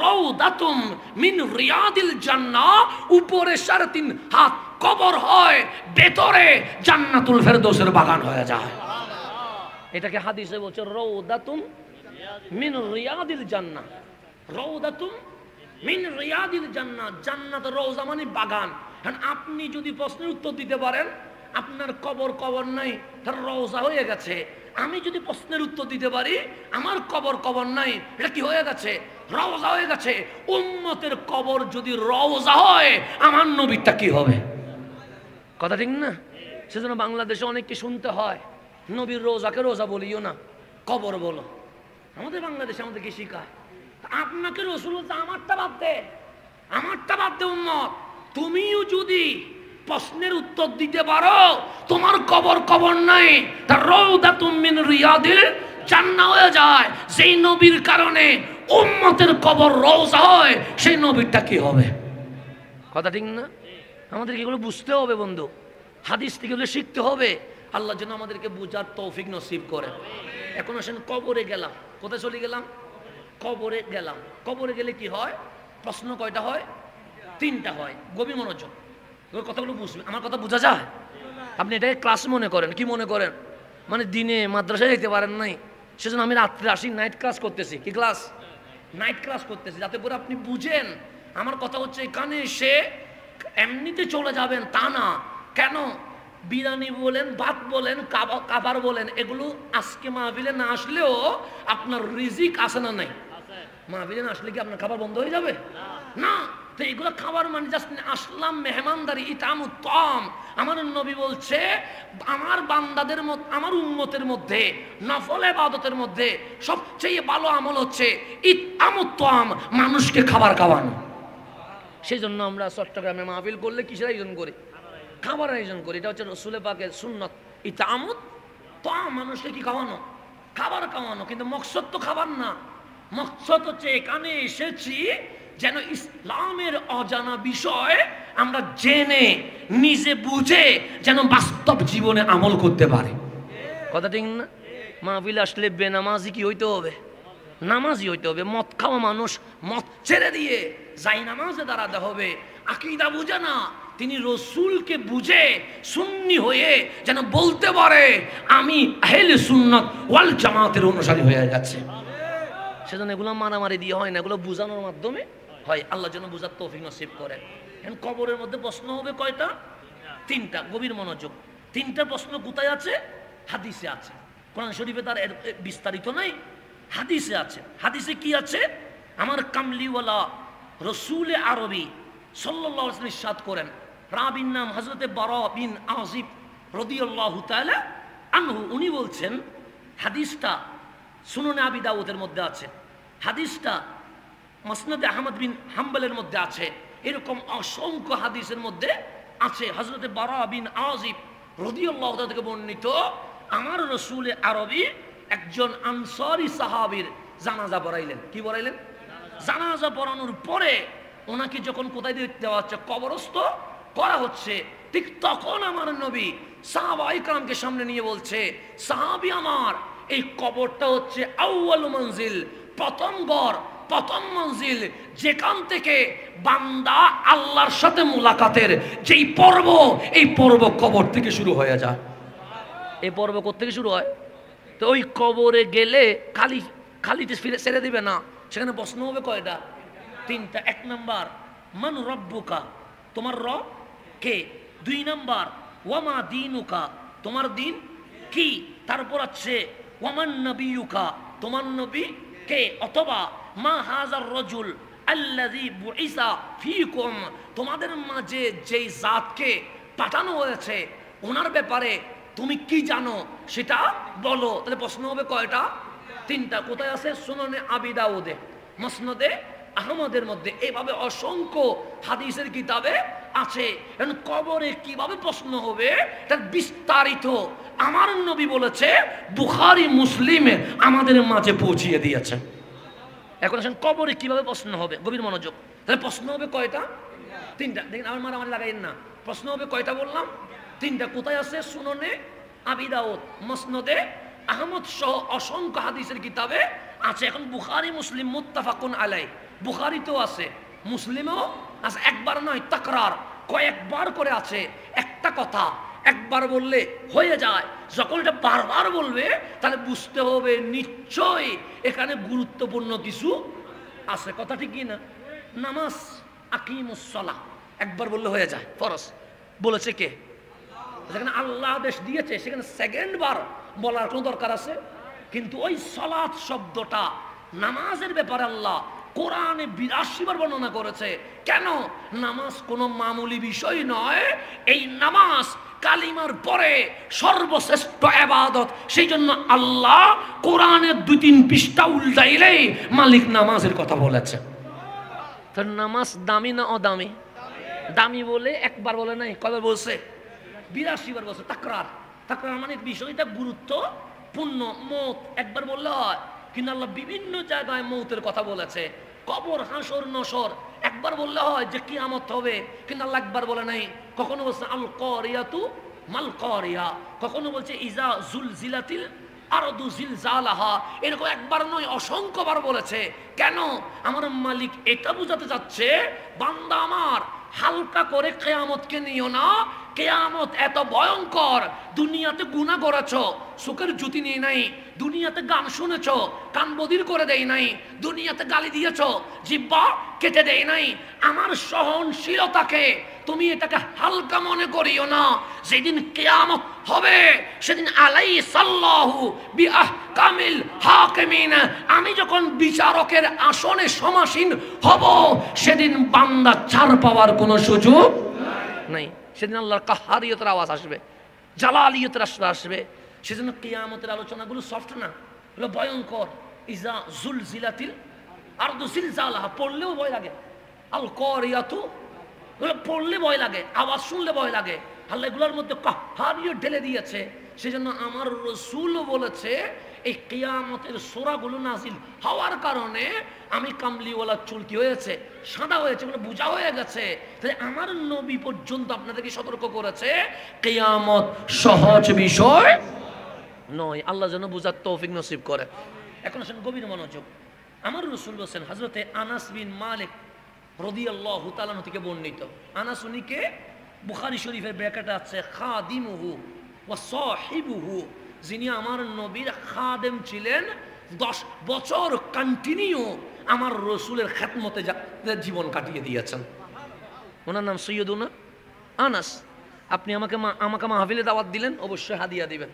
রাউদাতুম মিন রিয়াদিল জান্নাহ। উপরে 3.5 হাত কবর হয়, ভেতরে জান্নাতুল ফেরদৌসের বাগান হয়ে যায়। এটাকে হাদিসে বলছে রাউদাতুম মিন রিয়াদিল জান্নাহ। রাউদাতুম মিন রিয়াদিল জান্নাত, জান্নাত রওজা মানে বাগান। কারণ আপনি যদি প্রশ্নের উত্তর দিতে পারেন, আপনার কবর নাই, তার রওজা হয়ে গেছে। আমি যদি প্রশ্নের উত্তর দিতে পারি, আমার কবর নাই, এটা কি হয়ে গেছে? রওজা হয়ে গেছে। উম্মতের কবর যদি রওজা হয়, আমার নবীরটা কি হবে? কথা ঠিক না? সেজন্য বাংলাদেশে অনেককে শুনতে হয়, নবীর রোজাকে রোজা বলিও না, কবর বলো। আমাদের বাংলাদেশে আমাদেরকে শিখায়। আপনাকে রসুল বলতে আমারটা বাদ দে উম্মত। তুমিও যদি প্রশ্নের উত্তর দিতে পারো, তোমার কবর নাই, তার রাউদাতুম মিন রিয়াদিল জান্নাহ হয়ে যায়। সেই নবীর কারণে উম্মতের কবর রওজা হয়, সেই নবীরটা কি হবে? কথা ঠিক না? আমাদেরকে এগুলো বুঝতে হবে বন্ধু, হাদিস থেকে এগুলো শিখতে হবে। আল্লাহ যেন আমাদেরকে বুঝার তৌফিক নসিব করে। এখন আসেন কবরে গেলাম, কোথায় চলে গেলাম? কবরে গেলাম। কবরে গেলে কি হয়? প্রশ্ন কয়টা হয়? 3টা হয়। গভীর মনোযোগ, কথাগুলো বুঝবে। আমার কথা বোঝা যায়? আপনি এটাকে ক্লাস মনে করেন। কি মনে করেন? মানে দিনে মাদ্রাসায় যেতে পারেন নাই, সেজন্য আমি রাত্রে আসি, নাইট ক্লাস করতেছি। কি ক্লাস? নাইট ক্লাস করতেছি, যাতে করে আপনি বুঝেন। আমার কথা হচ্ছে, এখানে এসে এমনিতে চলে যাবেন তা না। কেন? বিরিয়ানি বলেন, ভাত বলেন, কাবার বলেন, এগুলো আজকে মাহফিলে না আসলেও আপনার রিজিক আসে না নাই? মাহফিলে না আসলে কি আপনার খাবার বন্ধ হয়ে যাবে? না। তো এগুলো খাবার মানে জাস্ট আসলাম মেহমানদারি, ইতামুত তাম। আমার নবী বলছে, আমার বান্দাদের মধ্যে, আমার উম্মতের মধ্যে নফল ইবাদতের মধ্যে সবচেয়ে ভালো আমল হচ্ছে ইতামুত তাম, মানুষকে খাবার খাওয়ানো। সেই জন্য আমরা চট্টগ্রামে মাহফিল করলে কিসের আয়োজন করি? খাবার আয়োজন করি। এটা হচ্ছে রাসূল পাকের সুন্নাত। ইতামুত তাম, মানুষকে কি খাওয়ানো? খাবার খাওয়ানো। কিন্তু মকসদ তো খাবার না, মকসদ হচ্ছে এখানে এসেছি যেন ইসলামের অজানা বিষয় আমরা জেনে, নিজে বুঝে যেন বাস্তব জীবনে আমল করতে পারি। কথা ঠিক না? মাহফিল আসলে বেনামাজি কি হইতে হবে? নামাজি হইতে হবে। মদ খাওয়া মানুষ মদ ছেড়ে দিয়ে যাই নামাজে দাঁড়াতে হবে। আকীদা বুঝে না, তিনি রসুলকে বুঝে সুন্নি হয়ে যেন বলতে পারে আমি আহলে সুন্নাত ওয়াল জামাতের অনুসারী হয়ে যাচ্ছে। সেজন্য এগুলো মারামারি দিয়ে হয় না, এগুলো বুঝানোর মাধ্যমে হয়। আল্লাহ যেন বুঝার তৌফিক নসিব করেন। এখন কবরের মধ্যে প্রশ্ন হবে কয়টা? 3টা। গভীর মনোযোগ। 3টা প্রশ্ন কোথায় আছে? হাদিসে আছে। কোরআন শরীফে তার বিস্তারিত নাই, হাদিসে আছে। হাদিসে কি আছে? আমার কামলিওয়ালা রসুল আরবি সাল্লাল্লাহু আলাইহি ওয়াসাল্লাম ইরশাদ করেন, রাবির নাম হযরতে বারা বিন আযিব রাদিয়াল্লাহু তাআলা আনহু, উনি বলছেন, হাদিসটা সুনানে আবি দাউদের মধ্যে আছে, হাদিসটা মুসনাদে আহমদ বিন হাম্বলের মধ্যে আছে, এরকম অসংখ্য হাদিসের মধ্যে আছে। হযরতে বারা বিন আযিব রাদিয়াল্লাহু তাআলা থেকে বর্ণিত, আমার রসুল আরবি একজন আনসারী সাহাবীর জানাজা পড়াইলেন। কি পড়াইলেন? জানাজা পড়ানোর পরে ওনাকে যখন কোথায় দেওয়া হচ্ছে, কবরস্থ করা হচ্ছে, ঠিক তখন আমার নবী সাহাবায়ে কেরামকে সামনে নিয়ে বলছে, সাহাবী আমার, এই কবরটা হচ্ছে আউয়াল মঞ্জিল, প্রথম ঘর, প্রথম মঞ্জিল, যেখান থেকে বান্দা আল্লাহর সাথে মুলাকাতের যেই পর্ব, এই পর্ব কবর থেকে শুরু হয়ে যায়। এই পর্ব কোত্থেকে শুরু হয়? তো ওই কবরে গেলে খালিতে ফিরে ছেড়ে দিবে না, সেখানে প্রশ্ন হবে কয়টা? 3টা। 1 নাম্বার, মান রব্বুকা, তোমার রব কে? 2 নাম্বার, ওয়ামা দীনুকা, তোমার দিন কি? তারপর আছে ওয়ামান নবিয়ুকা, তোমার নবী কে? অথবা মা হাজার রজুল আল্লাযী বুইসা ফীকুম, তোমাদের মাঝে যেই জাতকে পাঠানো হয়েছে ওনার ব্যাপারে তুমি কি জানো সেটা বলো। তাহলে প্রশ্ন হবে কয়টা? 3টা। কোথায় আছে? সুনানে আবি দাউদে, মুসনাদে আহমদের মধ্যে, এইভাবে অসংখ্য হাদিসের কিতাবে আছে। এখন কবরে কিভাবে প্রশ্ন হবে তার বিস্তারিত আমার নবী বলেছে, বুখারী মুসলিমে আমাদের মাঝে পৌঁছিয়ে দিয়েছে। এখন আসেন কবরে কিভাবে প্রশ্ন হবে, গভীর মনোযোগ। তাহলে প্রশ্ন হবে কয়টা? 3টা। দেখেন আমার মারামারি লাগাইন না। প্রশ্ন হবে কয়টা বললাম? 3টা। কোথায় আছে? সুনানে আবি দাউদ, মুসনাদে আহমদ সহ অসংখ্য হাদিসের কিতাবে আছে। এখন বুখারী মুসলিম মুত্তাফাকুন আলাইহ, বুখারীতেও আছে, মুসলিমেও আছে। একবার নয়, তাকরার, কয়েকবার করে আছে। একটা কথা একবার বললে হয়ে যায়, যখন এটা বারবার বলবে তাহলে বুঝতে হবে নিশ্চয়ই এখানে গুরুত্বপূর্ণ কিছু আছে। কথা ঠিক কি না? নামাজ আকিমুস সালাহ একবার বললে হয়ে যায় ফরজ, বলেছে কে? যেখানে আল্লাহ আদেশ দিয়েছে সেখানে সেকেন্ড বার বলার কোনো দরকার আছে? কিন্তু ওই সালাত শব্দটা নামাজের ব্যাপারে আল্লাহ কোরআনে ৮২ বার বর্ণনা করেছে। কেন? নামাজ কোনো মামুলি বিষয় নয়, এই নামাজ কালিমার পরে সর্বশ্রেষ্ঠ ইবাদত। সেই জন্য আল্লাহ কোরআনের ২-৩ পৃষ্ঠা উল্টাইলেই মালিক নামাজের কথা বলেছে। তো নামাজ দামি না অদামি? দামি বলে একবার বলে নাই, কবে বলছে? ৮২ বার বলছে। তাকরার, তাকরার মানে বিষয়টা গুরুত্বপূর্ণ। মৌত একবার বললে হয়, কিন্তু আল্লাহ বিভিন্ন জায়গায় মৌতের কথা বলেছে। কবর, হাসর, নসর একবার বললে হয় যে কিয়ামত হবে, কিন্তু আল্লাহ একবার বলে নাই। কখনো বলছে আল কারিয়াতু মাল কারিয়া, কখনো বলছে ইজা জুলজিলাতিল আরদু জিলজালাহা। এরকম একবার নয়, অসংখ্যবার বলেছে। কেন? আমার মালিক এটা বোঝাতে যাচ্ছে, বান্দা আমার হালকা করে কিয়ামতকে নিও না। কিয়ামত এত ভয়ঙ্কর। দুনিয়াতে গুনাহ করেছো, চোখের জুতি নিয়ে নাই। দুনিয়াতে গান শুনেছো, কান বধির করে দেয় নাই। দুনিয়াতে গালি দিয়েছো, জিহ্বা কেটে দেয় নাই। আমার সহনশীলতাকে তুমি এটাকে হালকা মনে করিও না। যেদিন কিয়ামত হবে সেদিন আলাইসাল্লাহু বিআহকামিল হাকিমিন, আমি যখন বিচারকের আসনে সমাসীন হব, সেদিন বান্দা ছাড় পাওয়ার কোনো সুযোগ নাই। সেদিন আল্লাহর কাহারিয়তের আওয়াজ আসবে, জালালিয়তের আসবে। সেজন্য কিয়ামতের আলোচনাগুলো সফট না, এগুলো ভয়ঙ্কর। ইজা জুলজিলাতিল আরদু জিলজালাহা পড়লেও ভয় লাগে। আল কারিয়াতু পড়লে ভয় লাগে, আওয়াজ শুনলে ভয় লাগে। আল্লাহ এগুলোর মধ্যে কাহারিয়ত ঢেলে দিয়েছে। সেজন্য আমার রাসূলও বলেছে, এই কিয়ামতের সূরাগুলো নাজিল হওয়ার কারণে আমি কামলিওয়ালা চুল কি হয়েছে, সাদা হয়েছে, এগুলো বোঝা হয়ে গেছে। তাই আমার নবী পর্যন্ত আপনাদেরকে সতর্ক করেছে, কিয়ামত সহজ বিষয় নয়। আল্লাহ যেন বুঝার তৌফিক নসিব করে। এখন আসেন গভীর মনোযোগ। আমার রাসূল বলেন, হযরতে আনাস বিন মালিক রাদিয়াল্লাহু তাআলা থেকে বর্ণিত। আনাস উনিকে বুখারী শরীফের ব্র্যাকেটে আছে খাদিমুহু ওয়া সাহিবুহু, যিনি আমার নবীর খাদেম ছিলেন। 10 বছর কন্টিনিউ আমার রাসূলের খেদমতে জীবন কাটিয়ে দিয়েছেন। ওনার নাম সৈয়দুনা আনাস। আপনি আমাকে মাহফিলে দাওয়াত দিলেন, অবশ্যই হাদিয়া দিবেন।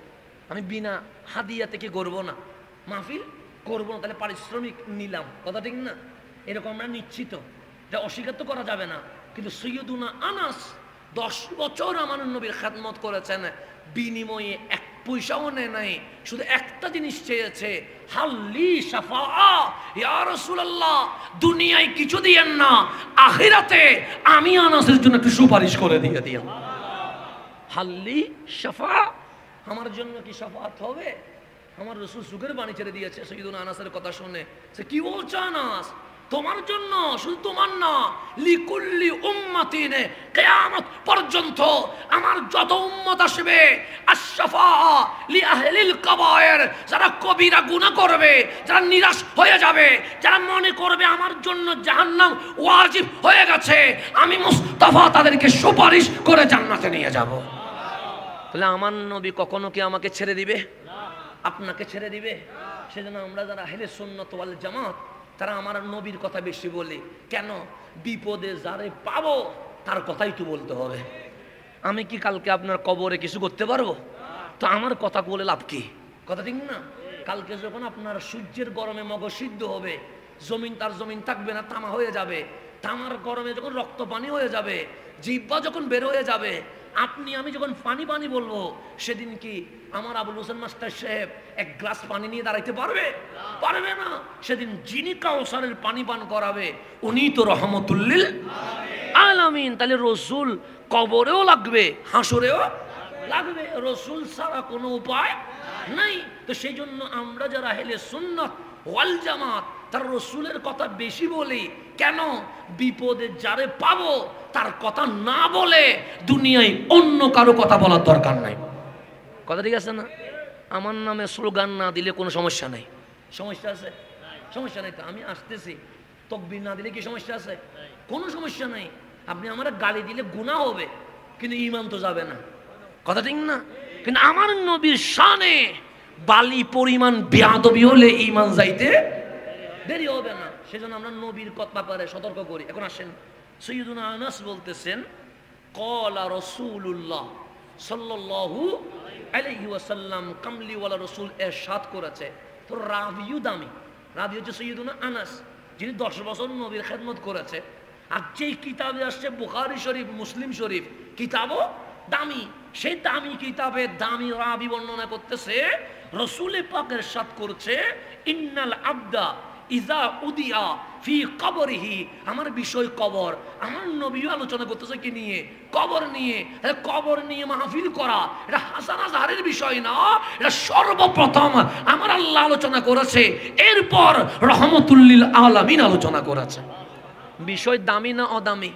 আমি বিনা হাদিয়া থেকে করবো না, মাহফিল করবো না, তাহলে পারিশ্রমিক নিলাম, কথা ঠিক না? এরকম আমরা নিশ্চিত, এটা অস্বীকার তো করা যাবে না। কিন্তু সৈয়দুনা আনাস 10 বছর আমার নবীর খেদমত করেছেন, বিনিময়ে 1 পয়সাও নেয় নাই। শুধু একটা জিনিস চেয়েছে, হাল্লি শাফাআ ইয়া রাসূলুল্লাহ, দুনিয়ায় কিছু দিয়েন না, আখিরাতে আমি আনাসের জন্য একটু সুপারিশ করে দিয়ে দিয়েন। হাল্লি শাফাআ, আমার জন্য কি শাফাআত হবে? আমার রাসূল সুখের বাণী ছেড়ে দিয়েছে সৈয়দুনা আনাসের কথা শুনে। সে কি বলছে আনাস? তোমার জন্য, শুধু তোমার না, লিকুল্লি উম্মাতিন, কিয়ামত পর্যন্ত আমার যত উম্মত আসবে, আশ-শাফাআ লি আহলিল কাবায়ের, যারা কবিরা গুনাহ করবে, যারা নিরাশ হয়ে যাবে, যারা মনে করবে আমার জন্য জাহান্নাম ওয়াজিব হয়ে গেছে, আমি মুস্তাফা তাদেরকে সুপারিশ করে জান্নাতে নিয়ে যাব। তাহলে আমার নবী কখনো কি আমাকে ছেড়ে দিবে? আপনাকে ছেড়ে দিবে? সেজন্য আমরা যারা আহলে সুন্নাত ওয়াল জামাত, তারা আমার নবীর কথা বেশি বলি। কেন? বিপদে যারে পাবো তার কথাই তো বলতে হবে। আমি কি কালকে আপনার কবরে কিছু করতে পারবো? তো আমার কথা বলে লাভ কি? কথা ঠিক না? কালকে যখন আপনার সূর্যের গরমে মগজ সিদ্ধ হবে, জমিন তার জমিন থাকবে না, তামা হয়ে যাবে। তামার গরমে যখন রক্ত পানি হয়ে যাবে, জিহ্বা যখন বের হয়ে যাবে, আপনি আমি যখন পানি পানি বলবো, সেদিন কি আমার আবুল হোসেন মাস্টার সাহেব 1 গ্লাস পানি নিয়ে দাঁড়াইতে পারবে? পারবে না। সেদিন যিনি কাউসারের পানি পান করাবে, উনি তো রহমতুল্লিল আলামিন। তাহলে রাসূল কবরেও লাগবে, হাসরেও লাগবে। রাসূল ছাড়া কোনো উপায় নাই। তো সেই জন্য আমরা যারা আহলে সুন্নাত ওয়াল জামাত, তার রাসূলের কথা বেশি বলি। কেন? বিপদে যারে পাবো তার কথা না বলে দুনিয়ায় অন্য কারো কথা বলার দরকার নাই। কথা ঠিক আছে না? আমার নামে স্লোগান না দিলে কোনো সমস্যা নাই। সমস্যা আছে? সমস্যা নাই। তো আমি আসতেছি, তাকবীর না দিলে কি সমস্যা আছে? কোনো সমস্যা নাই। আপনি আমার গালি দিলে গুনাহ হবে, কিন্তু ঈমান তো যাবে না। কথা ঠিক না? কিন্তু আমার নবীর শানে বালি পরিমাণ বেয়াদবি হলে ঈমান যাইতে দেরি হবে না। সেজন্য আমরা নবীর ব্যাপারে সতর্ক করি। এখন আসেন, সাইয়্যিদুনা আনাস বলতেছেন ক্বালা রাসূলুল্লাহ সাল্লাল্লাহু আলাইহি ওয়াসাল্লাম, কামলিওয়ালা রাসূল ইরশাদ করেছে। তো রাবিও দামি, রাবি হচ্ছে সাইয়্যিদুনা আনাস, যিনি 10 বছর নবীর খেদমত করেছে। আর যেই কিতাবে আসছে বুখারী শরীফ, মুসলিম শরীফ, কিতাবও দামি। সেই দামি কিতাবে দামি রাবি বর্ণনা করতেছে রাসূল পাক ইরশাদ করছে ইন্নাল আবদা ইজা উদিয়া ফি কবরিহি, আমার বিষয় কবর। আমার নবীও আলোচনা করতেছে কি নিয়ে? কবর নিয়ে। কবর নিয়ে মাহফিল করা এটা হাসান আজহারের বিষয় না, এটা সর্বপ্রথম আমার আল্লাহ আলোচনা করেছে, এরপর রহমতুল্লিল আলামিন আলোচনা করেছে। বিষয় দামি না অদামি?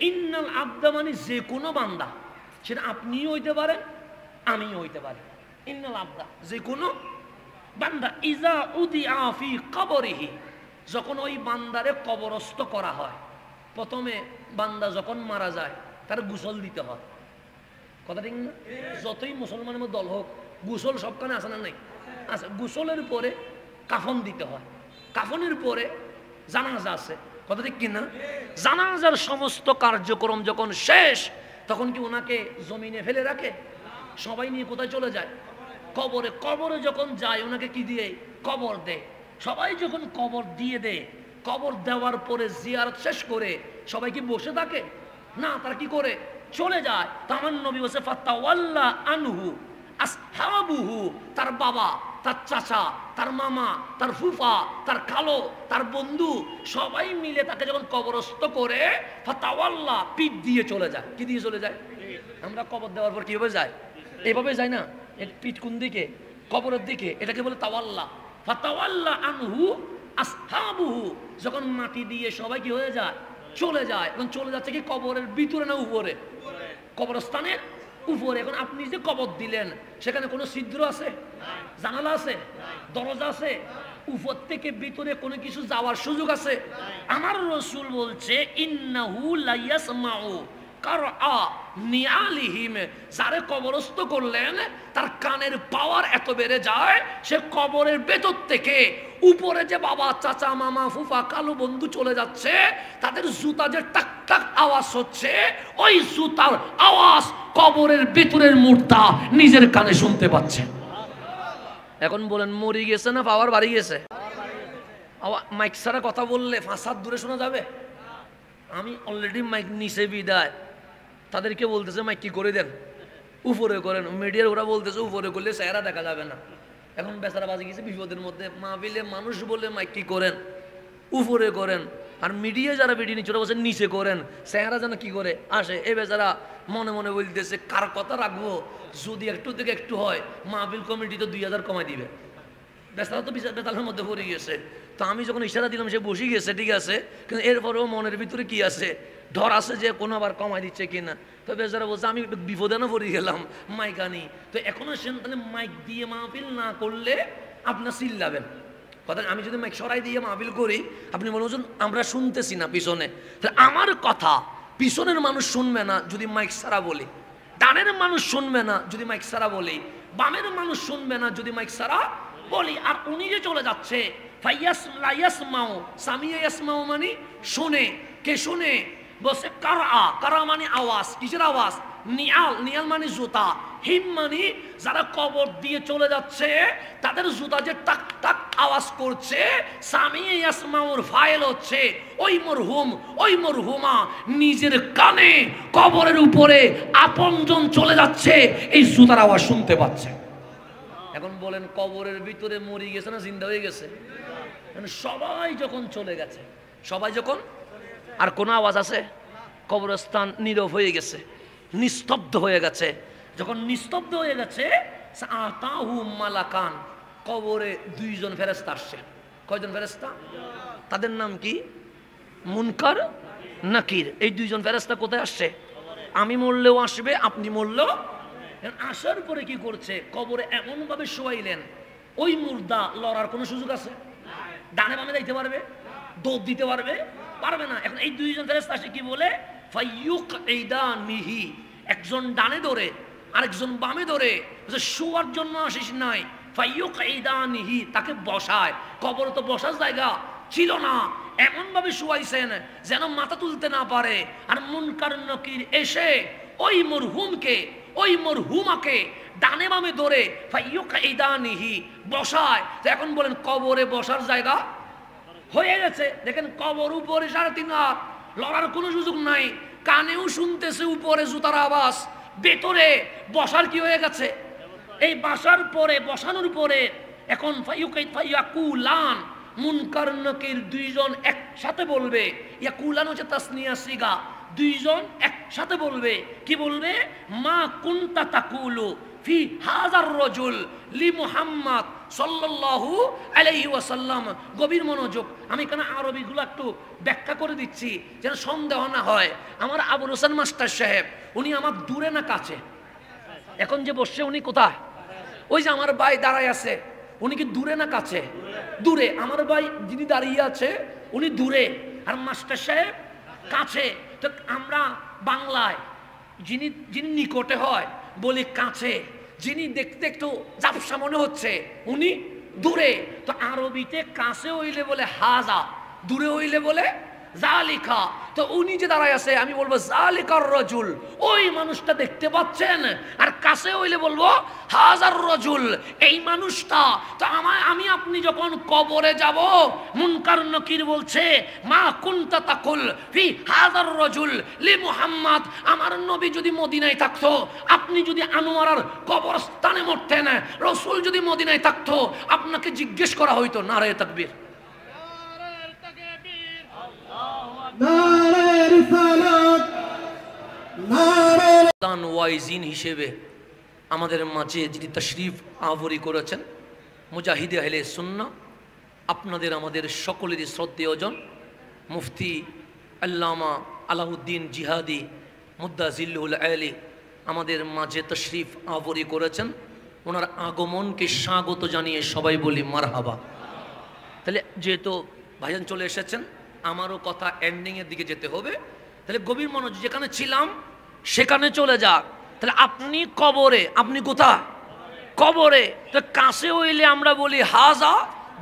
ইন্নাল আবদা মানে যে কোনো বান্দা, সেটা আপনিও হইতে পারেন, আমিও হইতে পারি। ইন্নাল আবদা যে কোনো বান্দা, ইজা উদিয়া ফি কবরিহি, যখন ওই বান্দারে কবরস্থ করা হয়। প্রথমে বান্দা যখন মারা যায় তার গোসল দিতে হয়, কথা ঠিক না? যতই মুসলমানের মধ্যে দল হোক, গোসল সবখানে আছে না? নাই, আছে। গোসলের পরে কাফন দিতে হয়, কাফনের পরে জানাজা আছে, কথা ঠিক কিনা? জানাজার সমস্ত কার্যক্রম যখন শেষ, তখন কি ওনাকে জমিনে ফেলে রাখে? সবাই নিয়ে কোথায় চলে যায়? কবরে। কবরে যখন যায় ওনাকে কি দিয়ে? কবর দেয়। সবাই যখন কবর দিয়ে দেয়, কবর দেওয়ার পরে জিয়ারত শেষ করে সবাই কি বসে থাকে? না, তারা কি করে? চলে যায়। তো আমার নবী বলছে ফাতাওয়াল্লা আনহু আসহাবুহু, তার বাবা, তার চাচা, তার মামা, তার ফুফা, তার খালো, তার বন্ধু, সবাই মিলে তাকে যখন কবরস্থ করে ফাতাওয়াল্লা, পিঠ দিয়ে চলে যায়। কি দিয়ে চলে যায়? আমরা কবর দেওয়ার পর কিভাবে যাই? এভাবে যায় না, পিঠ কোন দিকে? কবরের দিকে। এটাকে বলে তাওয়াল্লা। ফাতাওয়াল্লা আনহু আসহাবুহু, যখন মাটি দিয়ে সবাই কি হয়ে যায়? চলে যায়। এখন চলে যাচ্ছে কি কবরের ভিতরে না উপরে? কবরস্থানের উপরে। এখন আপনি যে কবর দিলেন সেখানে কোনো ছিদ্র আছে? জানালা আছে? দরজা আছে? উপর থেকে ভিতরে কোনো কিছু যাওয়ার সুযোগ আছে? আমার রাসূল বলছে ইন্নাহু লায়াসমাউ কারআ নিআলিহিম, যারে কবরস্থ করলেন তার কানের পাওয়ার এত বেড়ে যায়, সে কবরের ভেতর থেকে উপরে যে বাবা, চাচা, মামা, ফুফা, কালো বন্ধু চলে যাচ্ছে, তাদের জুতা যে টাক টাক আওয়াজ হচ্ছে, ওই জুতার আওয়াজ কবরের ভেতরের মুর্দা নিজের কানে শুনতে পাচ্ছে। এখন বলেন মরে গেছে না পাওয়ার বাড়ি গেছে? মাইক ছাড়া কথা বললে 5 হাত দূরে শোনা যাবে। আমি অলরেডি মাইক নিচে বিদায়, তাদেরকে বলতেছে মাইক কি করে দেন, উপরে করেন। মিডিয়ার ওরা বলতেছে উপরে করলে চেহারা দেখা যাবে না। এখন বেচারা বাজে গেছে বিপদের মধ্যে, মাহফিলে মানুষ বলে মাইক কি করেন, উপরে করেন। আর মিডিয়া যারা ভিডিও নিচ্ছে ওরা বলছে নিচে করেন, চেহারা যেন কি করে আসে। এই বেচারা মনে মনে বলতেছে কার কথা রাখবো, যদি একটু থেকে একটু হয় মাহফিল কমিটি তো 2000 কমাই দিবে। বেচারা তো বেতালের মধ্যে পড়ে গেছে। তো আমি যখন ইশারা দিলাম সে বসে গেছে, ঠিক আছে, কিন্তু এরপরেও মনের ভিতরে কি আছে, ধর আছে যে কোনো আবার কমাই দিচ্ছে কিনা। তো বেচারা বলছে আমি বিপদে না পড়ে গেলাম, মাইক আনি। তো এখনো সে তাহলে মাইক দিয়ে মাহফিল না করলে আপনার চিল্লাবেন। কথা, আমি যদি মাইক সরাই দিয়ে মাহফিল করি, আপনি মনে হচ্ছেন আমরা শুনতেছি না পিছনে, তাহলে আমার কথা পিছনের মানুষ শুনবে না যদি মাইক ছাড়া বলি, ডানের মানুষ শুনবে না যদি মাইক ছাড়া বলি, বামের মানুষ শুনবে না যদি মাইক ছাড়া বলি। আর উনি যে চলে যাচ্ছে ফাইয়াস লায়াসমাউ, সামিয়া ইয়াসমাউ মানে শুনে। কে শুনে? বলছে কারআ, কারআ মানে আওয়াজ। কিসের আওয়াজ? নিয়াল, নিয়াল মানে জুতা। হিম মানে যারা কবর দিয়ে চলে যাচ্ছে তাদের জুতা যে টাক টাক আওয়াজ করছে। সামিয়া ইয়াসমাউর ফাইল হচ্ছে ওই মরহুম, ওই মরহুমা নিজের কানে কবরের উপরে আপনজন চলে যাচ্ছে, এই জুতার আওয়াজ শুনতে পাচ্ছে। এখন বলেন কবরের ভিতরে মরে গেছে না জিন্দা হয়ে গেছে? সবাই যখন চলে গেছে, সবাই যখন, আর কোনো আওয়াজ আছে? কবরস্থান নীরব হয়ে গেছে, নিস্তব্ধ হয়ে গেছে। যখন নিস্তব্ধ হয়ে গেছে, আতাহু মালাকান, কবরে 2 জন ফেরেশতা আসছে। কয়জন ফেরেশতা? তাদের নাম কি? মুনকার, নাকির। এই 2 জন ফেরেশতা কোথায় আসছে? আমি মরলেও আসবে, আপনি মরলেও। আসার পরে কি করছে? কবরে এমন ভাবে শোয়াইলেন ওই মুর্দা লড়ার কোনো সুযোগ আছে? ডানে বামে যাইতে পারবে? দৌড় দিতে পারবে? পারবে না। এখন এই 2 জন ফেরেশতা আসে কি বলে? ফাইয়ুকঈদানিহি, একজন ডানে ধরে আরেকজন বামে ধরে, শোয়ার জন্য আসিস নাই, ফাইয়ুকঈদানিহি, তাকে বসায়। কবর তো বসার জায়গা ছিল না, এমন ভাবে শুয়াইছেন যেন মাথা তুলতে না পারে। আর মুনকার নকির এসে ওই মরহুমকে, ওই মরহুমাকে ডানে বামে ধরে ফাইয়ুকঈদানিহি বসায়। তো এখন বলেন কবরে বসার জায়গা হয়ে গেছে। দেখেন কবর উপরে 3.5 হাত, লড়ার কোনো সুযোগ নাই, কানেও শুনতেছে উপরে জুতার আওয়াজ, ভেতরে বসার কি হয়ে গেছে। এই বসার পরে, বসানোর পরে এখন ফাইয়াকুলান, মুনকার নকির দুইজন একসাথে বলবে। ইয়াকুলান হচ্ছে তাসনিয়া সিগা, দুইজন একসাথে বলবে। কি বলবে? মা কুনতা তাকুলু ফি হাজার রাজুল লি মুহাম্মদ সাল্লাল্লাহু আলাইহি ওয়াসাল্লাম। গভীর মনোযোগ, আমি এখানে আরবিগুলো একটু ব্যাখ্যা করে দিচ্ছি যেন সন্দেহ না হয়। আমার আবুল হোসেন মাস্টার সাহেব, উনি আমার দূরে না কাছে? এখন যে বসছে উনি কোথায়? ওই যে আমার ভাই দাঁড়ায় আছে, উনি কি দূরে না কাছে? দূরে। আমার ভাই যিনি দাঁড়িয়ে আছে উনি দূরে, আর মাস্টার সাহেব কাছে। তো আমরা বাংলায় যিনি যিনি নিকটে হয় বলি কাছে, যিনি দেখতে একটু ঝাপসা মনে হচ্ছে উনি দূরে। তো আরবিতে কাছে হইলে বলে হাজা, দূরে হইলে বলে জালিকা। তো উনি যে দাঁড়ায় আছে আমি বলবো জালিকার রাজুল, ওই মানুষটা দেখতে পাচ্ছেন। আর কাছে হইলে বলবো হাজার রাজুল, এই মানুষটা। তো আমি আপনি যখন কবরে যাব, মুনকার নকির বলছে মা কুনতা তাকুল ফি হাজার রাজুল লি মুহাম্মদ, আমার নবী যদি মদিনায় থাকতো, আপনি যদি আনোয়ারার কবরস্থানে মরতেন, রাসূল যদি মদিনায় থাকতো, আপনাকে জিজ্ঞেস করা হইতো নারে তাকবীর, ওয়াইজিন হিসেবে আমাদের মাঝে যিনি তাশরীফ আবরি করেছেন, মুজাহিদে আহলে সুন্নাহ, আপনাদের আমাদের সকলেরই শ্রদ্ধেয়জন মুফতি আল্লামা আলাউদ্দিন জিহাদি মুদ্দাজিল্লুল আলী আমাদের মাঝে তাশরীফ আবরি করেছেন। ওনার আগমনকে স্বাগত জানিয়ে সবাই বলি মারহাবা। তাহলে যেহেতু ভাইজান চলে এসেছেন, আমারও কথা এন্ডিংয়ের দিকে যেতে হবে। তাহলে গভীর মনোযোগ, যেখানে ছিলাম সেখানে চলে যাক। তাহলে আপনি কবরে, আপনি কোথায়? কবরে। তো কাছে হইলে আমরা বলি হাজা,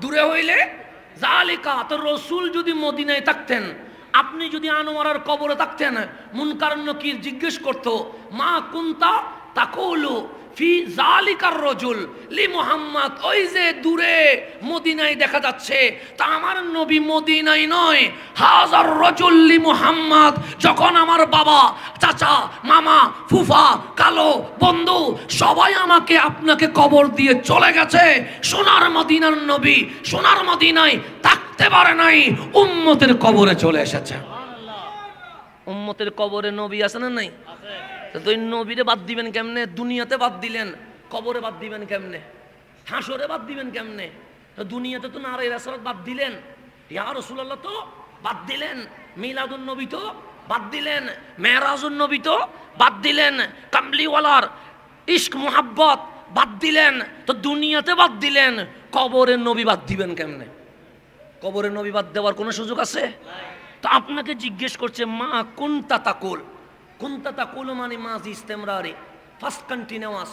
দূরে হইলে জালিকা। তো রসুল যদি মদিনায় থাকতেন, আপনি যদি আনোয়ারার কবরে থাকতেন, মুনকার নকির জিজ্ঞেস করতো মা কুনতা তাকুলু ফি জালিকার রাজুল লি মুহাম্মদ, ওই যে দূরে মদিনায় দেখা যাচ্ছে, তা আমার নবী মদিনায় নয়, হাজার রাজুল লি মুহাম্মদ। যখন আমার বাবা, চাচা, মামা, ফুফা, কালো বন্ধু সবাই আমাকে আপনাকে কবর দিয়ে চলে গেছে, সোনার মদিনার নবী সোনার মদিনায় থাকতে পারে নাই, উম্মতের কবরে চলে এসেছে। উম্মতের কবরে নবী আছে না নাই? তো নবীরে বাদ দিবেন কেমনে? দুনিয়াতে বাদ দিলেন, কবরে বাদ দিবেন কেমনে? হাসরে বাদ দিবেন কেমনে? তো দুনিয়াতে তো নারে রাসূল বাদ দিলেন, ইয়া রাসূলুল্লাহ তো বাদ দিলেন, মিলাদুন নবী তো বাদ দিলেন, মেরাজুন নবী তো বাদ দিলেন, কামলিওয়ালার ইশক মুহাব্বত বাদ দিলেন। তো দুনিয়াতে বাদ দিলেন, কবরের নবী বাদ দিবেন কেমনে? কবরের নবী বাদ দেওয়ার কোনো সুযোগ আছে? তো আপনাকে জিজ্ঞেস করছে মা কুনতা তাকুল। কুনতা তাকুল মানে মাজি ইস্তেমরারি, ফার্স্ট কন্টিনিউয়াস,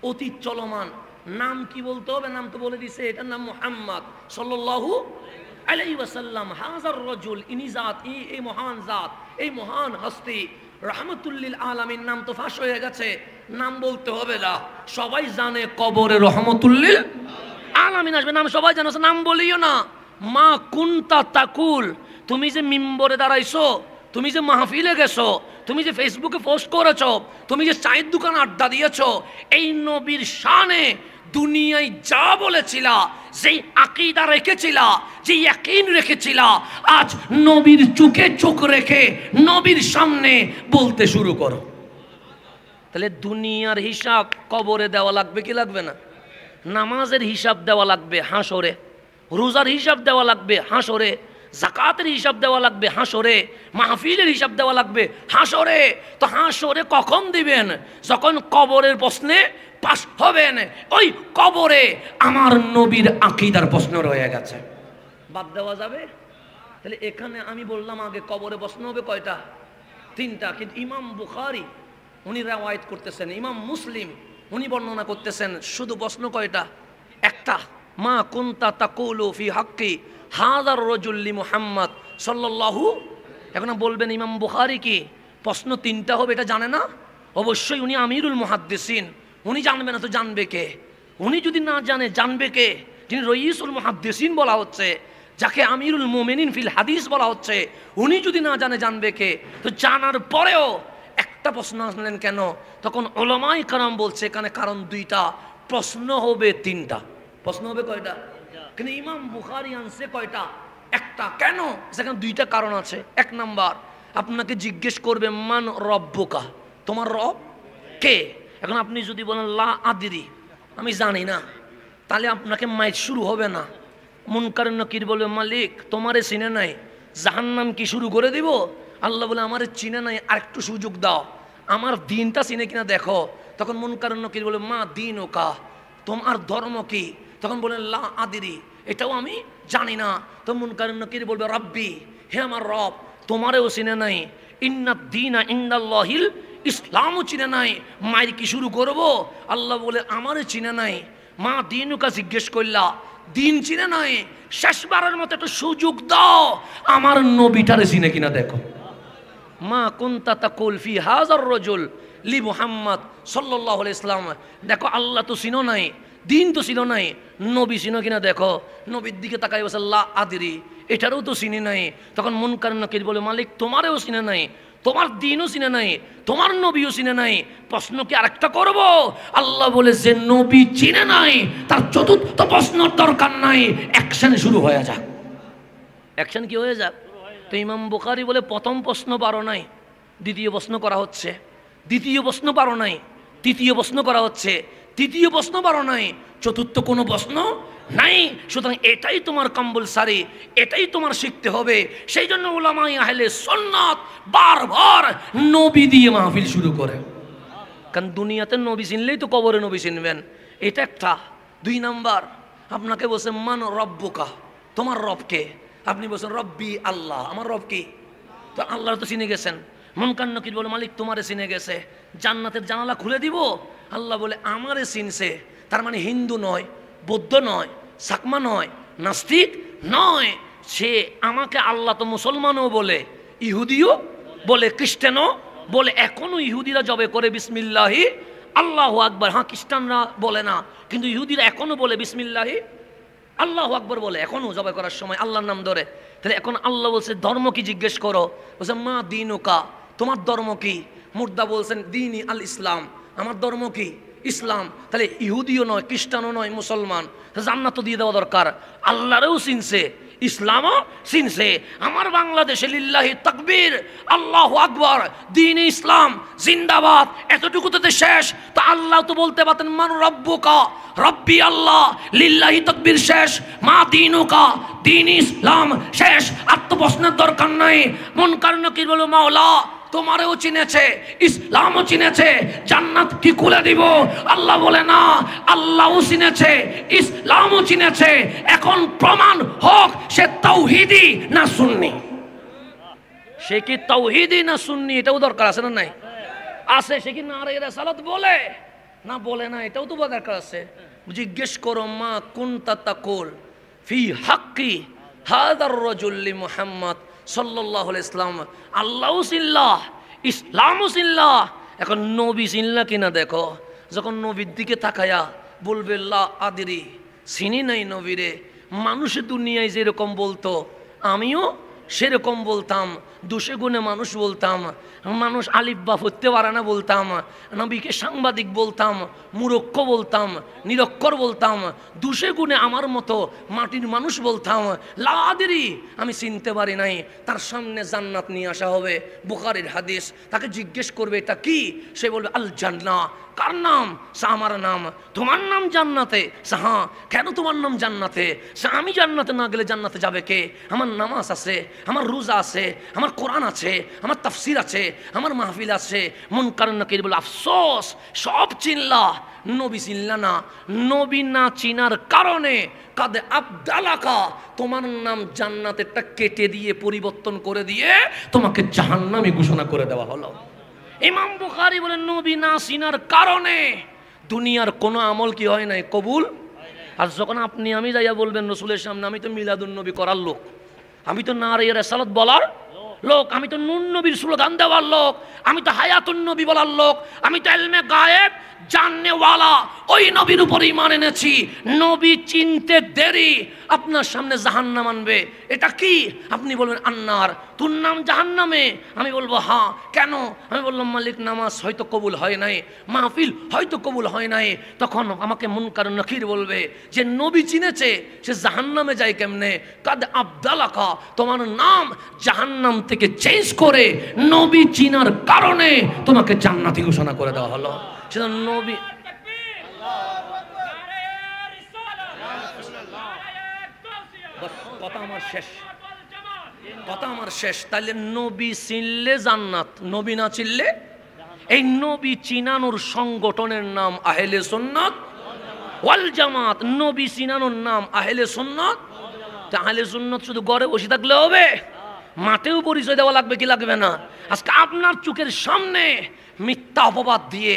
অতীত চলমান। নাম কি বলতে হবে? নাম তো বলে দিছে, এটার নাম মুহাম্মদ সাল্লাল্লাহু আলাইহি ওয়াসাল্লাম। হাজার রাজুল, ইনি জাত, এই মহান জাত, এই মহান হস্তি রাহমাতুল লিল আলামিন। নাম তো ফাঁস হয়ে গেছে, নাম বলতে হবে না, সবাই জানে কবরে রহমাতুল লিল আলামিন আসবে, নাম সবাই জানে, নাম বলিও না। মা কুনতা তাকুল, তুমি যে মিম্বরে দাঁড়াইছো, তুমি যে মাহফিলে গেছো, তুমি যে ফেসবুকে পোস্ট করেছো, তুমি যে চায়ের দোকান আড্ডা দিয়েছো, এই নবীর শানে দুনিয়ায় যা বলেছিলা, যেই আকীদা রেখেছিলা, যে ইয়াকিন রেখেছিলা, আজ নবীর চোখে চোখ রেখে নবীর সামনে বলতে শুরু করো। তাহলে দুনিয়ার হিসাব কবরে দেওয়া লাগবে কি লাগবে না? নামাজের হিসাব দেওয়া লাগবে হাসরে, রোজার হিসাব দেওয়া লাগবে হাসরে, যাকাতের হিসাব দেওয়া লাগবে হাসরে, মাহফিলের হিসাব দেওয়া লাগবে হাসরে। তো হাসরে কখন দিবেন? যখন কবরের প্রশ্নে পাশ হবেন। ওই কবরে আমার নবীর আকীদার প্রশ্ন রয়ে গেছে, বাদ দেওয়া যাবে? তাহলে এখানে আমি বললাম আগে কবরে প্রশ্ন হবে কয়টা? 3টা। কিন্তু ইমাম বুখারী উনি রিওয়ায়াত করতেছেন, ইমাম মুসলিম উনি বর্ণনা করতেছেন, শুধু প্রশ্ন কয়টা? একটা মা কুনতা তাকুলু ফি হাক্কি হাযার রাজুল মুহাম্মদ সাল্লাল্লাহু। এখন বলবেন ইমাম বুখারী কি প্রশ্ন তিনটা হবে এটা জানে না? অবশ্যই উনি আমিরুল মুহাদ্দিসিন, উনি জানবে না তো জানবে কে? উনি যদি না জানে জানবে কে? যিনি রইসুল মুহাদ্দিসিন বলা হচ্ছে, যাকে আমিরুল মুমিনিন ফিল হাদিস বলা হচ্ছে, উনি যদি না জানে জানবে কে? তো জানার পরেও একটা প্রশ্ন আসলেন কেন? তখন উলামায়ে কেরাম বলছে এখানে কারণ দুইটা, প্রশ্ন হবে তিনটা। প্রশ্ন হবে কয়টা? কিন্তু ইমাম বুখারী আনছে কয়টা? একটা। কেন? সেখানে দুইটা কারণ আছে। এক নাম্বার, আপনাকে জিজ্ঞেস করবে মান রব্বুকা, তোমার রব কে? এখন আপনি যদি বলেন লা আদরি, আমি জানি না, তাহলে আপনাকে মাইট শুরু হবে না। মুনকার নকির বলবে মালিক তোমারে চিনে নাই, জাহান্নাম কি শুরু করে দিব? আল্লাহ বলে আমারে চিনে নাই, আরেকটু সুযোগ দাও, আমার দিনটা চিনে কিনা দেখো। তখন মুনকার নকির বলে মা দিন ও কা, তোমার ধর্ম কি? তখন বলেন লা আদরি, এটাও আমি জানি না। তো মুনকার নকির বলবে রব্বি, হে আমার রব, তোমারেও চিনে নাই। ইন্না দীনা ইনদাল্লাহিল ইসলামও চিনে নাই, মায়ের কি শুরু করব? আল্লাহ বলে আমারে চিনে নাই। মা দিনুকা জিজ্ঞেস করলা, দিন চিনে নাই, শেষবারের মতো একটা সুযোগ দাও, আমার নবীটারে চিনে কিনা দেখো। মা কুনতা তাকুল ফি হাযার রাজুল লি মুহাম্মদ সাল্লাল্লাহু আলাইহি ওয়াসাল্লাম, দেখো আল্লাহ তো চিনো নাই, দিন তো ছিল নাই, নবী চিনো কিনা দেখো। নবীর দিকে তাকাই বলছে লা আদরি, এটারও তো চিনি নাই। তখন মুনকার নাকির বলে মালিক তোমারেও চিনে নাই, তোমার দিনও চিনে নাই, তোমার নবীও চিনে নাই, প্রশ্ন কি আরেকটা করব? আল্লাহ বলে যে নবী চিনে নাই তার চতুর্থ প্রশ্নের দরকার নাই, অ্যাকশন শুরু হয়ে যাক। অ্যাকশন কি হয়ে যাক? তো ইমাম বুখারী বলে প্রথম প্রশ্ন পারো নাই, দ্বিতীয় প্রশ্ন করা হচ্ছে, দ্বিতীয় প্রশ্ন পারো নাই, তৃতীয় প্রশ্ন করা হচ্ছে, তৃতীয় প্রশ্ন পারো নাই, চতুর্থ কোনো প্রশ্ন নাই। সুতরাং এটাই তোমার কম্পালসারি, এটাই তোমার শিখতে হবে। সেই জন্য উলামায়ে আহলে সুন্নাত বারবার নবী দিয়ে মাহফিল শুরু করে, কারণ দুনিয়াতে নবী চিনলেই তো কবরে নবী চিনবেন, এটা একটা। দুই নাম্বার, আপনাকে বলছে মান রব্বুকা, তোমার রবকে? আপনি বলছেন রব্বি আল্লাহ, আমার রব কি? তো আল্লাহ তো চিনে গেছেন। মুনকার নাকির বলে মালিক তোমারে চিনে গেছে, জান্নাতের জানালা খুলে দিব? আল্লাহ বলে আমারে চিনছে, তার মানে হিন্দু নয়, বৌদ্ধ নয়, সাকমা নয়, নাস্তিক নয়, সে আমাকে আল্লাহ তো মুসলমানও বলে, ইহুদিও বলে, খ্রিস্টানও বলে। এখনো ইহুদিরা জবে করে বিসমিল্লাহি আল্লাহু আকবার। হ্যাঁ, খ্রিস্টানরা বলে না, কিন্তু ইহুদিরা এখনো বলে বিসমিল্লাহি আল্লাহু আকবার বলে, এখনো জবে করার সময় আল্লাহর নাম ধরে। তাহলে এখন আল্লাহ বলছে ধর্ম কি জিজ্ঞেস করো? বলছে মা দিনুকা, তোমার ধর্ম কি? মুর্দা বলছেন দিনী আল ইসলাম, আমার ধর্ম কি? ইসলাম। তাহলে ইহুদিও নয়, খ্রিস্টানও নয়, মুসলমান, জান্নাত দিয়ে দেওয়া দরকার। আল্লাহরেও চিনছে, ইসলামও চিনছে। আমার বাংলাদেশে লিল্লাহি তাকবীর, আল্লাহু আকবার, দ্বীন ইসলাম জিন্দাবাদ, এতটুকুতে শেষ। তো আল্লাহ তো বলতে পারতেন মান রব্বুকা, রব্বি আল্লাহ, লিল্লাহি তাকবীর শেষ, মা দীনুকা, দ্বীন ইসলাম শেষ, আর তো প্রশ্নের দরকার নাই। মুনকার নাকির বলে মাওলা তোমারেও চিনেছে, ইসলামও চিনেছে, জান্নাত কি খুলে দিব? আল্লাহ বলে না, আল্লাহও চিনেছে, ইসলামও চিনেছে, এখন প্রমাণ হোক সে তাওহীদি না সুন্নি। সে কি তাওহীদি না সুন্নি, এটাও দরকার আছে না? নাই আছে। সে কি নারে রিসালাত বলে না বলে না, এটাও তো দরকার আছে। জিজ্ঞেস করো মা কুনতা তাকুল ফি হাক্কি হাযার রাজুল লি মুহাম্মদ সাল্লাল্লাহু আলাইহি ওয়াসাল্লাম। আল্লাহও চিনলা, ইসলামও চিনলা, এখন নবী চিনলা কিনা দেখো। যখন নবীর দিকে তাকায়া বলবে লা আদরি, চিনি নাই নবীরে। মানুষের দুনিয়ায় যেরকম বলতো আমিও সেরকম বলতাম, দোষে গুণে মানুষ বলতাম, মানুষ আলিফ বা পড়তে পারে না বলতাম, নবীকে সাংবাদিক বলতাম, মূর্খ বলতাম, নিরক্ষর বলতাম, দোষে গুণে আমার মতো মাটির মানুষ বলতাম। লা আদরি, আমি চিনতে পারি নাই। তার সামনে জান্নাত নিয়ে আসা হবে, বুখারীর হাদিস। তাকে জিজ্ঞেস করবে এটা কি? সে বলবে আল জান্নাহ। কার নাম? আমার নাম। তোমার নাম জান্নাতে? হ্যাঁ। কেন তোমার নাম জান্নাতে? আমি জান্নাতে না গেলে জান্নাতে যাবে কে? আমার নামাজ আছে, আমার রোজা আছে, আমার কোরআন আছে, আমার তাফসির আছে, আমার মাহফিল আছে। মুনকার নাকির বলে আফসোস, সব চিনলা, নবী চিনলা না। নবী না চিনার কারণে কাদে আবদালাকা, তোমার নাম জান্নাতেরটা কেটে দিয়ে পরিবর্তন করে দিয়ে তোমাকে জাহান্নামী ঘোষণা করে দেওয়া হলো। ইমাম বুখারী বলেন নবী না চিনার কারণে দুনিয়ার কোনো আমল কি হয় নাই? কবুল আর যখন আপনি আমি যাইয়া বলবেন রসুলের সামনে আমি তো মিলাদুন নবী করার লোক, আমি তো নারে রেসালাত বলার লোক, আমি তো নুন নবীর স্লোগান দেওয়ার লোক, আমি তো হায়াতুন নবী বলার লোক, আমি তো ইলমে গায়েব জাননেওয়ালা, ওই নবীর উপর ঈমান এনেছি, নবী চিনতে দেরি আপনার সামনে জাহান্নাম আনবে, এটা কি? আপনি বলবেন আন্নার, তোর নাম জাহান্নামে? আমি বলবো হ্যাঁ, কেন? আমি বললাম মালিক নামাজ হয়তো কবুল হয় নাই, মাহফিল হয়তো কবুল হয় নাই। তখন আমাকে মুনকার নকির বলবে যে নবী চিনেছে সে জাহান্নামে যায় কেমনে? কাদ আবদালাকা, তোমার নাম জাহান্নাম থেকে চেঞ্জ করে নবী চিনার কারণে তোমাকে জান্নাতি ঘোষণা করে দেওয়া হলো। সেটা নবী কথা আমার শেষ, কথা আমার শেষ। তাহলে নবী চিনলে জান্নাত, নবী না চিনলে? এই নবী চিনানোর সংগঠনের নাম আহলে সুন্নাত ওয়াল জামাত। নবী চিনানোর নাম আহলে সুন্নাত। আহলে সুন্নাত শুধু ঘরে বসে থাকলে হবে? মাঠেও পরিচয় দেওয়া লাগবে কি লাগবে না? আজকে আপনার চোখের সামনে মিথ্যা অপবাদ দিয়ে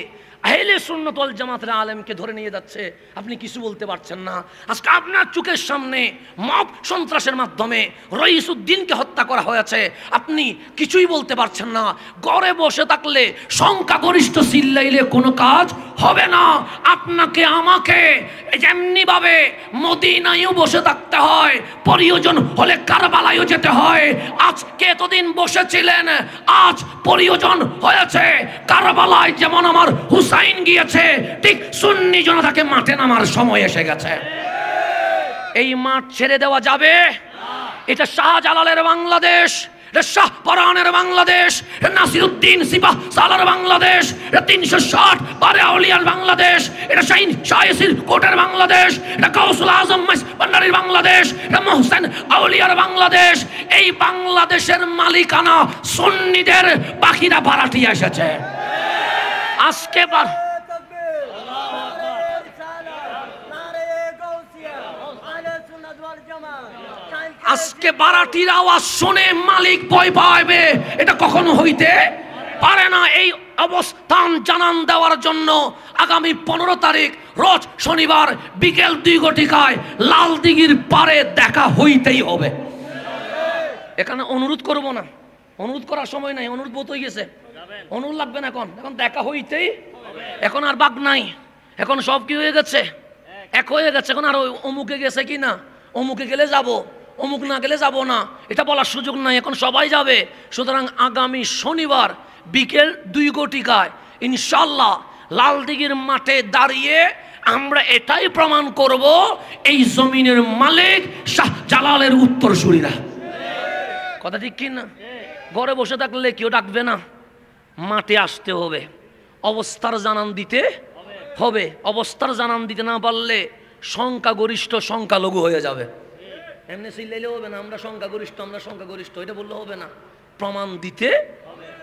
আহলে সুন্নাত ওয়াল জামাতের আলেমকে ধরে নিয়ে যাচ্ছে, আপনি কিছু বলতে পারছেন না। আজকে আপনার চোখের সামনে মব সন্ত্রাসের মাধ্যমে রইসউদ্দিনকে হত্যা করা হয়েছে, আপনি কিছুই বলতে পারছেন না। ঘরে বসে থাকলে সংখ্যাগরিষ্ঠ চিল্লাইলে কোনো কাজ হবে না। আপনাকে আমাকে যেমনিভাবে মদিনায়ও বসে থাকতে হয়, প্রয়োজন হলে কারবালায়ও যেতে হয়। আজকে এতদিন বসেছিলেন, আজ প্রয়োজন হয়েছে কারবালায় যেমন আমার হুসাইন গিয়েছে, ঠিক সুন্নি জনতাকে মাঠে নামার সময় এসে গেছে। এই মাঠ ছেড়ে দেওয়া যাবে? এটা শাহজালালের বাংলাদেশ, শাহ পরানের বাংলাদেশ, নাসিরউদ্দিন সিপাহ সালার বাংলাদেশ, 360 বারে আউলিয়ার বাংলাদেশ, এটা শাহিন শাহেসির কোটের বাংলাদেশ, এটা গাউসুল আজম ভান্ডারীর বাংলাদেশ, এটা মোহসেন আউলিয়ার বাংলাদেশ। এই বাংলাদেশের মালিকানা সুন্নিদের, বাকিরা ভাড়াটিয়া এসেছে। আজকে আজকে বারাটির আওয়াজ শুনে মালিক ভয় পাবে, এটা কখনো হইতে পারে না। এই অবস্থান জানান দেওয়ার জন্য আগামী 15 তারিখ রোজ শনিবার বিকেল 2 ঘটিকায় লালদিঘির পারে দেখা হইতেই হবে। এখানে অনুরোধ করব না, অনুরোধ করার সময় নাই, অনুরোধ বোধ হয়ে গেছে, অনুরোধ লাগবে না। এখন দেখা হইতেই, এখন আর বাগ নাই, এখন সব কি হয়ে গেছে, এক হয়ে গেছে। এখন আর অমুকে গেছে কি না, অমুকে গেলে যাব, অমুক না গেলে যাব না, এটা বলার সুযোগ নাই, এখন সবাই যাবে। সুতরাং আগামী শনিবার বিকেল 2 ঘটিকায় ইনশাল্লাহ লালদিঘির মাঠে দাঁড়িয়ে আমরা এটাই প্রমাণ করব এই জমিনের মালিক শাহজালালের উত্তরসূরিরা। কথা ঠিক কি না? ঘরে বসে থাকলে কেউ ডাকবে না, মাঠে আসতে হবে, অবস্থার জানান দিতে হবে। অবস্থার জানান দিতে না পারলে সংখ্যাগরিষ্ঠ সংখ্যালঘু হয়ে যাবে। এমনি চিল্লাইলে হবে না, আমরা সংখ্যাগরিষ্ঠ, আমরা সংখ্যাগরিষ্ঠ, এটা বললে হবে না, প্রমাণ দিতে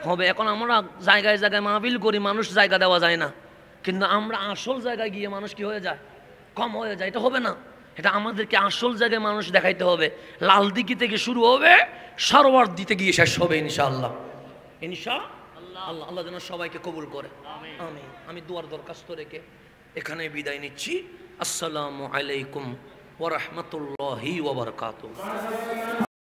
হবে। এখন আমরা জায়গায় জায়গায় মাহফিল করি, মানুষ জায়গা দেওয়া যায় না, কিন্তু আমরা আসল জায়গায় গিয়ে মানুষ কি হয়ে যায়, কম হয়ে যায়। এটা হবে না, এটা আমাদেরকে আসল জায়গায় মানুষ দেখাইতে হবে। লালদিঘি থেকে শুরু হবে, সরোয়ার দিতে গিয়ে শেষ হবে ইনশাআল্লাহ। ইনশাআল্লাহ, আল্লাহ যেন সবাইকে কবুল করে, আমিন। আমি দুয়ার দরখাস্ত রেখে এখানে বিদায় নিচ্ছি। আসসালামু আলাইকুম ওয়া রাহমাতুল্লাহি ওয়া বারাকাতুহু।